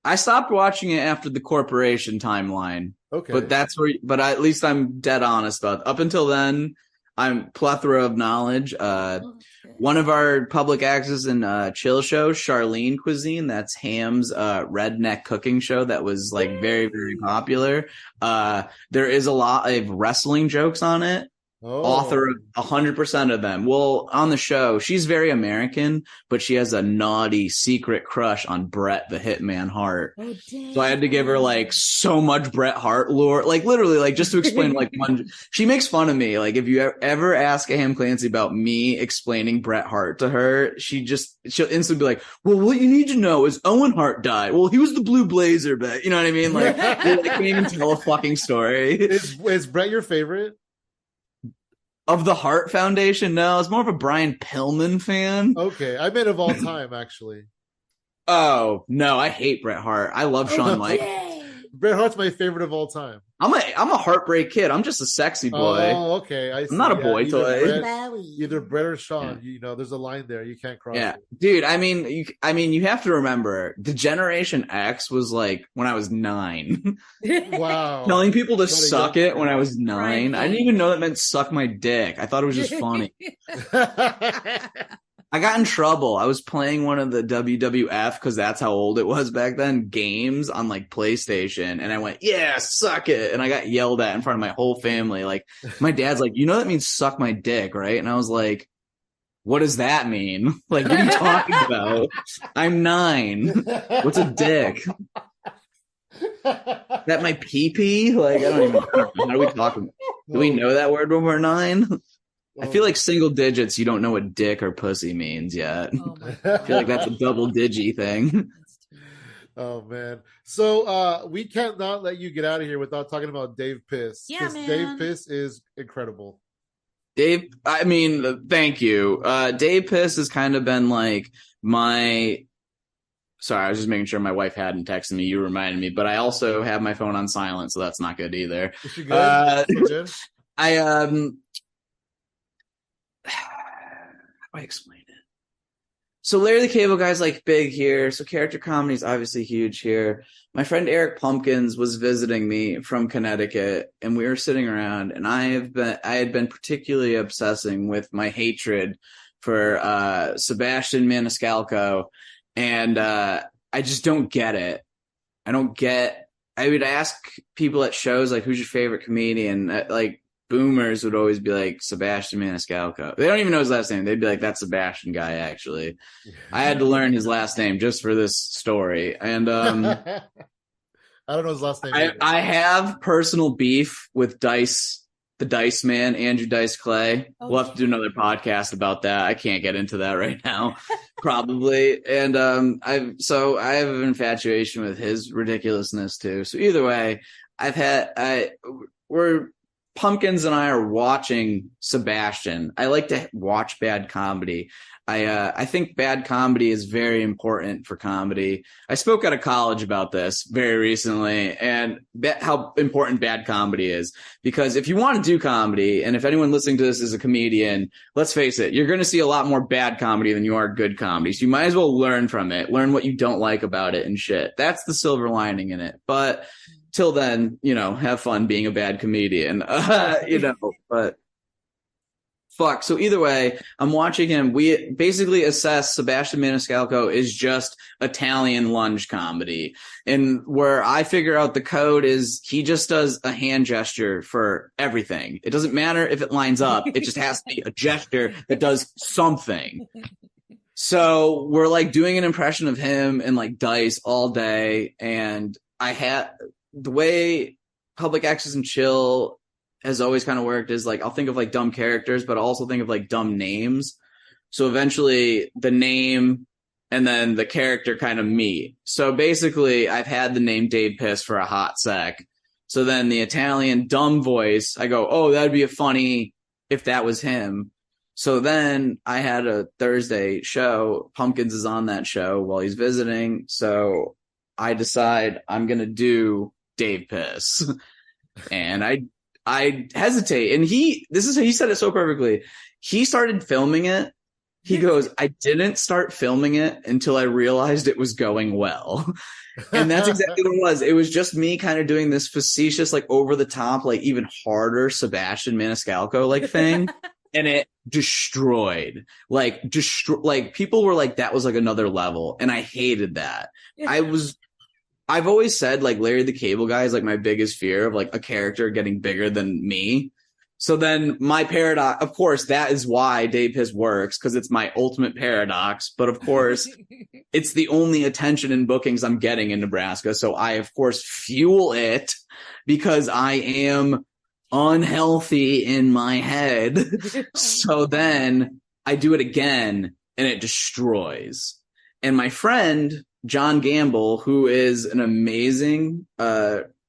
A: I stopped watching it after the Corporation timeline.
B: Okay.
A: But at least I'm dead honest about it. Up until then, I'm plethora of knowledge. One of our public access and chill shows, Charlene Cuisine, that's Ham's redneck cooking show that was like very, very popular. There is a lot of wrestling jokes on it. Author of 100% of them. Well, on the show, she's very American, but she has a naughty secret crush on Bret the Hitman Hart.
C: Oh, dang.
A: So I had to give her like so much Bret Hart lore, like literally, like just to explain like one. She makes fun of me. Like if you ever ask a Ham Clancy about me explaining Bret Hart to her, she'll instantly be like, "Well, what you need to know is Owen Hart died. Well, he was the Blue Blazer, but you know what I mean? Like, they can't even tell a fucking story."
B: Is Bret your favorite?
A: Of the Hart Foundation? No, it's more of a Brian Pillman fan.
B: Okay, I meant of all time, actually.
A: Oh, no, I hate Bret Hart. I love Shawn Michaels.
B: Bret Hart's my favorite of all time.
A: I'm a heartbreak kid. I'm just a sexy boy.
B: Oh, okay. I see.
A: I'm not a boy toy.
B: Either Bret or Shawn. Yeah. You know, there's a line there. You can't cross it.
A: Dude, I mean, you have to remember, the Generation X was like when I was 9.
B: Wow.
A: Telling people to suck it when I was 9. I didn't even know that meant suck my dick. I thought it was just funny. I got in trouble. I was playing one of the WWF, because that's how old it was back then, games on like PlayStation. And I went, yeah, suck it. And I got yelled at in front of my whole family. Like my dad's like, you know, that means suck my dick, right? And I was like, what does that mean? Like, what are you talking about? I'm 9. What's a dick? That my pee-pee? Like, I don't even know. How are we talking? Do we know that word when we're 9? I feel like single digits, you don't know what dick or pussy means yet. I feel like that's a double digi thing.
B: Oh, man. So we can't not let you get out of here without talking about Dave Piss.
C: Yeah, man.
B: Dave Piss is incredible.
A: Dave, I mean, thank you. Dave Piss has kind of been like my... Sorry, I was just making sure my wife hadn't texted me. You reminded me. But I also have my phone on silent, so that's not good either.
B: Is she good?
A: How do I explain it? So Larry the Cable Guy's like big here. So character comedy is obviously huge here. My friend Eric Pumpkins was visiting me from Connecticut, and we were sitting around, and I had been particularly obsessing with my hatred for Sebastian Maniscalco, and I just don't get it. I would ask people at shows like, who's your favorite comedian? Like boomers would always be like Sebastian Maniscalco. They don't even know his last name. They'd be like, that Sebastian guy, actually. I had to learn his last name just for this story. And
B: I don't know his last name.
A: I have personal beef with the Dice Man, Andrew Dice Clay. Okay. We'll have to do another podcast about that. I can't get into that right now, probably. And I have an infatuation with his ridiculousness too. So either way, we're Pumpkins and I are watching Sebastian. I like to watch bad comedy. I think bad comedy is very important for comedy. I spoke at a college about this very recently and how important bad comedy is. Because if you want to do comedy, and if anyone listening to this is a comedian, let's face it, you're going to see a lot more bad comedy than you are good comedy. So you might as well learn from it, learn what you don't like about it and shit. That's the silver lining in it. But till then, have fun being a bad comedian, but fuck. So either way, I'm watching him. We basically assess Sebastian Maniscalco is just Italian lunge comedy. And where I figure out the code is he just does a hand gesture for everything. It doesn't matter if it lines up. It just has to be a gesture that does something. So we're like doing an impression of him and like Dice all day. And the way Public Access and Chill has always kind of worked is like I'll think of like dumb characters, but I'll also think of like dumb names. So eventually the name and then the character kind of meet. So basically I've had the name Dave Piss for a hot sec. So then the Italian dumb voice, I go, oh, that'd be a funny if that was him. So then I had a Thursday show. Pumpkins is on that show while he's visiting. So I decide I'm going to do Dave Piss. And I hesitate. And he said it so perfectly. He started filming it. He goes, I didn't start filming it until I realized it was going well. And that's exactly what it was. It was just me kind of doing this facetious, like over the top, like even harder Sebastian Maniscalco like thing. And it destroyed, like people were like, that was like another level. And I hated that. I've always said like Larry the Cable Guy is like my biggest fear of like a character getting bigger than me. So then my paradox, of course, that is why Dave Piss works, because it's my ultimate paradox. But of course, it's the only attention and bookings I'm getting in Nebraska. So I, of course, fuel it because I am unhealthy in my head. So then I do it again and it destroys. And my friend John Gamble, who is an amazing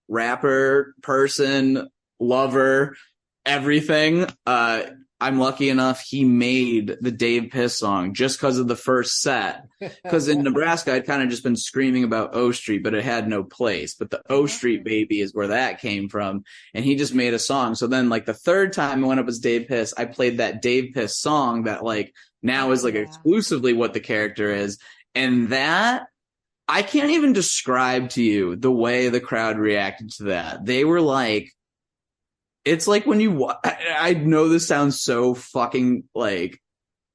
A: rapper, person, lover, everything. I'm lucky enough he made the Dave Piss song just because of the first set. Because in Nebraska, I'd kind of just been screaming about O Street, but it had no place. But the O Street baby is where that came from. And he just made a song. So then like the third time I went up as Dave Piss, I played that Dave Piss song that like now is like exclusively what the character is. And that, I can't even describe to you the way the crowd reacted to that. They were like, it's like when I know this sounds so fucking like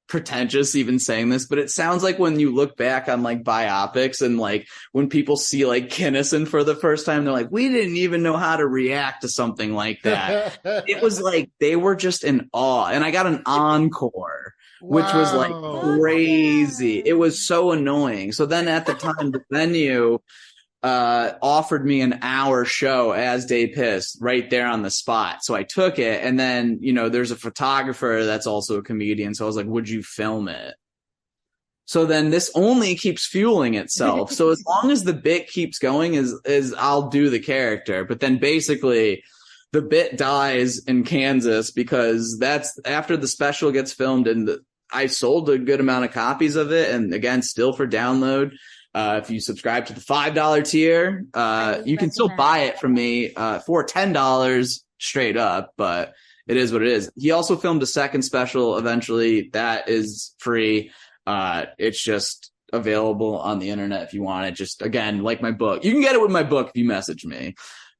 A: pretentious even saying this, but it sounds like when you look back on like biopics and like when people see like Kinnison for the first time, they're like, we didn't even know how to react to something like that. It was like, they were just in awe. And I got an encore. Which was like crazy. It was so annoying. So then at the time, the venue offered me an hour show as Dave Piss right there on the spot. So I took it. And then, there's a photographer that's also a comedian. So I was like, would you film it? So then this only keeps fueling itself. So as long as the bit keeps going is I'll do the character. But then basically the bit dies in Kansas because that's after the special gets filmed and I sold a good amount of copies of it. And again, still for download. If you subscribe to the $5 tier, you can still buy it from me for $10 straight up, but it is what it is. He also filmed a second special eventually that is free. It's just available on the internet if you want it. Just again, like my book. You can get it with my book if you message me.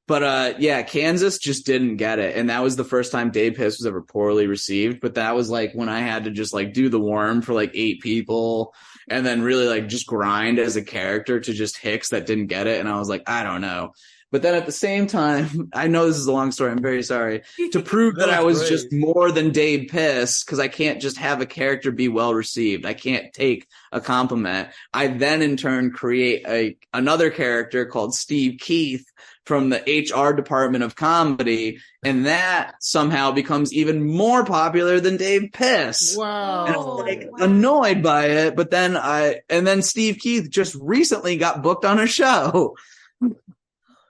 A: But Kansas just didn't get it. And that was the first time Dave Piss was ever poorly received. But that was like when I had to just like do the worm for like 8 people and then really like just grind as a character to just hicks that didn't get it. And I was like, I don't know. But then at the same time, I know this is a long story. I'm very sorry. To prove that I was just more than Dave Piss, because I can't just have a character be well received. I can't take a compliment. I then in turn create another character called Steve Keith from the HR department of comedy, and that somehow becomes even more popular than Dave Piss.
B: Wow.
A: And I was like annoyed by it, but then Steve Keith just recently got booked on a show.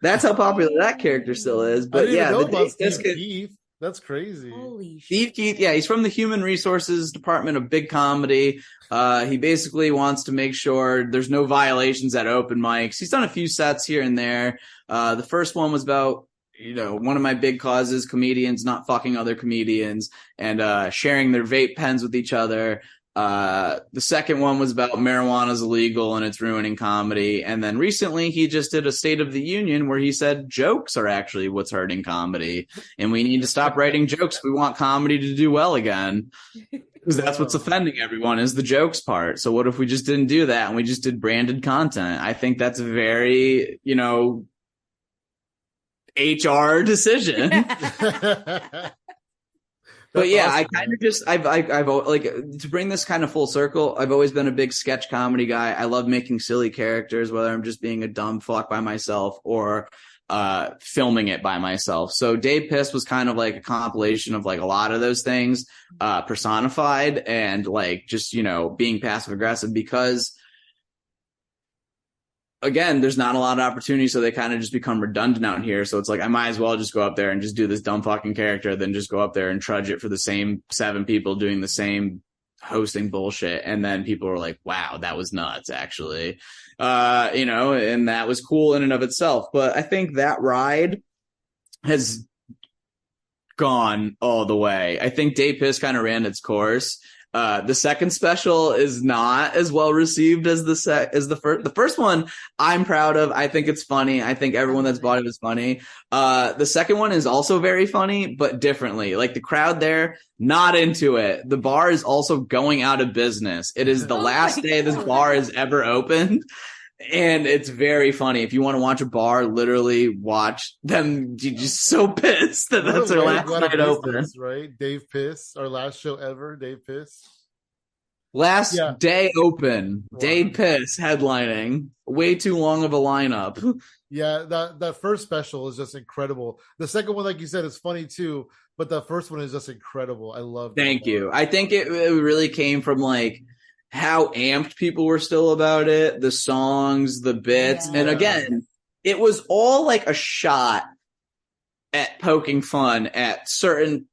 A: That's how popular that character still is. But yeah,
B: the Steve Keith. That's crazy.
C: Holy
A: Steve
C: shit.
A: Keith, he's from the Human Resources Department of Big Comedy. He basically wants to make sure there's no violations at open mics. He's done a few sets here and there. The first one was about, one of my big causes, comedians not fucking other comedians and sharing their vape pens with each other. The second one was about marijuana's illegal and it's ruining comedy. And then recently he just did a State of the Union where he said jokes are actually what's hurting comedy. And we need to stop writing jokes if we want comedy to do well again. Because that's what's offending everyone is the jokes part. So what if we just didn't do that and we just did branded content? I think that's a very, HR decision. But yeah, awesome, I kind of just, I've like, to bring this kind of full circle, I've always been a big sketch comedy guy. I love making silly characters, whether I'm just being a dumb fuck by myself or filming it by myself. So Dave Piss was kind of like a compilation of like a lot of those things personified and like just, being passive aggressive because again, there's not a lot of opportunity, so they kind of just become redundant out here. So it's like, I might as well just go up there and just do this dumb fucking character than just go up there and trudge it for the same 7 people doing the same hosting bullshit. And then people were like, wow, that was nuts, actually. And that was cool in and of itself. But I think that ride has gone all the way. I think Dave Piss kind of ran its course. The second special is not as well received as the first. The first one I'm proud of. I think it's funny. I think everyone that's bought it is funny. The second one is also very funny, but differently. Like the crowd there, not into it. The bar is also going out of business. It is the last day this bar is ever opened. And it's very funny. If you want to watch a bar, literally watch them. You're just so pissed that that's their last night open.
B: Right? Dave Piss, our last show ever. Dave Piss.
A: Last day open. Wow. Dave Piss headlining. Way too long of a lineup.
B: Yeah, that first special is just incredible. The second one, like you said, is funny too. But the first one is just incredible. I love it.
A: Thank you. I think it really came from like how amped people were still about it, the songs, the bits. Yeah. And again, it was all like a shot at poking fun at certain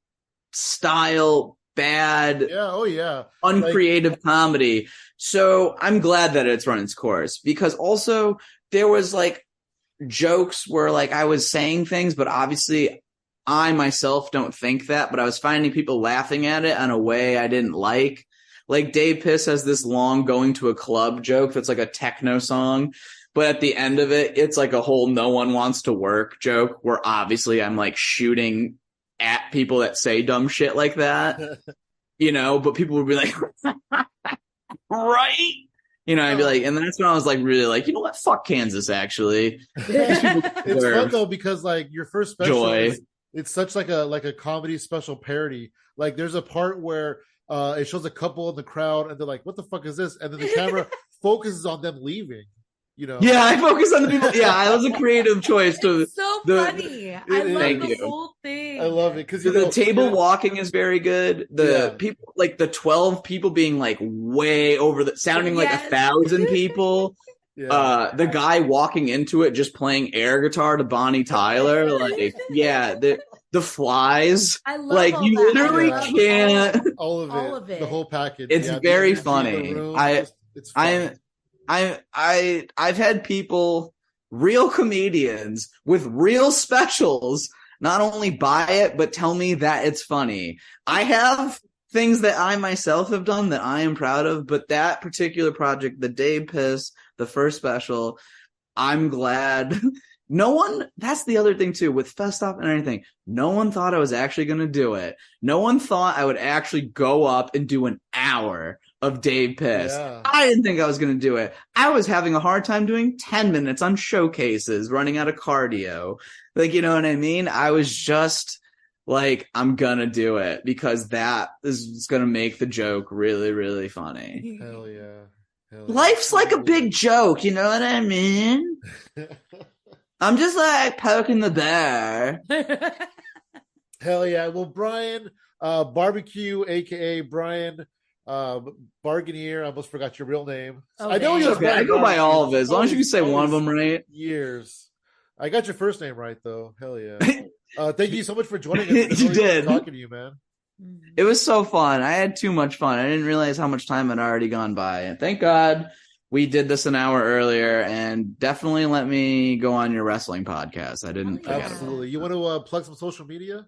A: style, bad, uncreative comedy. So I'm glad that it's run its course because also there was like jokes where like I was saying things, but obviously I myself don't think that, but I was finding people laughing at it in a way I didn't like. Like Dave Piss has this long going to a club joke that's like a techno song. But at the end of it, it's like a whole no one wants to work joke where obviously I'm like shooting at people that say dumb shit like that, but people would be like, right? I'd be like, and that's when I was like, really like, you know what? Fuck Kansas, actually.
B: It's fun though, because like your first special, it's such like a comedy special parody. Like there's a part where it shows a couple in the crowd and they're like, what the fuck is this? And then the camera focuses on them leaving,
A: Yeah, I focus on the people. Yeah, that was a creative choice.
C: It's so funny. I love the whole thing.
B: I love it. Because
A: the table walking is very good. The people, like the 12 people being like way over sounding like 1,000 people. The guy walking into it just playing air guitar to Bonnie Tyler. Like, the flies.
C: I love
A: like you literally can't.
B: All of it. The whole package.
A: It's very funny.
B: It's fun.
A: I've had people, real comedians with real specials, not only buy it, but tell me that it's funny. I have things that I myself have done that I am proud of, but that particular project, the Dave Piss, the first special, I'm glad. That's the other thing too, with Festoff and everything, no one thought I was actually going to do it. No one thought I would actually go up and do an hour of Dave Piss. Yeah. I didn't think I was going to do it. I was having a hard time doing 10 minutes on showcases, running out of cardio. Like, you know what I mean? I was just like, I'm going to do it because that is going to make the joke really, really funny.
B: Hell yeah.
A: Life's like a big joke. You know what I mean? I'm just like poking the bear.
B: Hell yeah. Well, Brian, Barbecue, aka Brian Barganier, I almost forgot your real name.
C: Oh,
B: I know you.
A: Okay, I go by all of it. As long as you can say one of them right.
B: Years. I got your first name right though. Hell yeah. Thank you so much for joining us. It's
A: You
B: really fun
A: did.
B: talking to you, man.
A: It was so fun. I had too much fun. I didn't realize how much time had already gone by. And thank God we did this an hour earlier. And definitely let me go on your wrestling podcast. I didn't forget about it.
B: Absolutely. You want to plug some social media?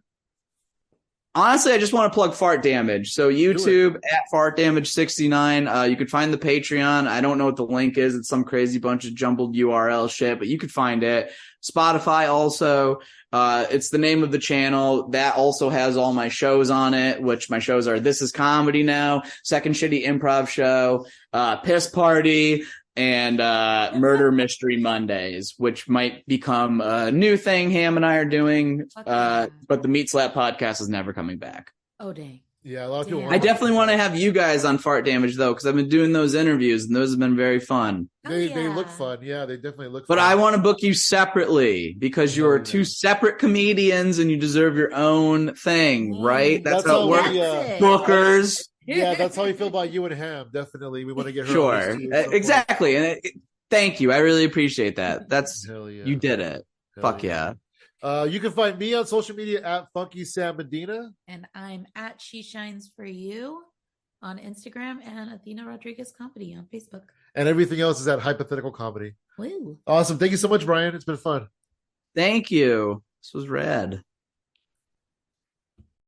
A: Honestly, I just want to plug Fart Damage. So YouTube at Fart Damage 69. You could find the Patreon. I don't know what the link is. It's some crazy bunch of jumbled URL shit, but you could find it. Spotify also. It's the name of the channel. That also has all my shows on it, which my shows are This Is Comedy Now, Second Shitty Improv Show, Piss Party, and Murder Mystery Mondays, which might become a new thing Ham and I are doing. But the Meat Slap podcast is never coming back.
C: Oh, dang.
B: Yeah, a lot of people.
A: I definitely want to have you guys on Fart Damage though, because I've been doing those interviews and those have been very fun.
B: They look fun. Yeah, they definitely look
A: but
B: fun.
A: I want to book you separately because you're two separate comedians and you deserve your own thing, right? That's how it works. Bookers.
B: Yeah, that's how we feel about you and Ham. Definitely, we want to get her.
A: Sure, exactly. And thank you. I really appreciate that. That's you did it. Fuck yeah.
B: You can find me on social media at Funky Sam Medina.
C: And I'm at She Shines For You on Instagram and Athena Rodriguez Comedy on Facebook.
B: And everything else is at Hypothetical Comedy.
C: Woo.
B: Awesome. Thank you so much, Brian. It's been fun.
A: Thank you. This was rad.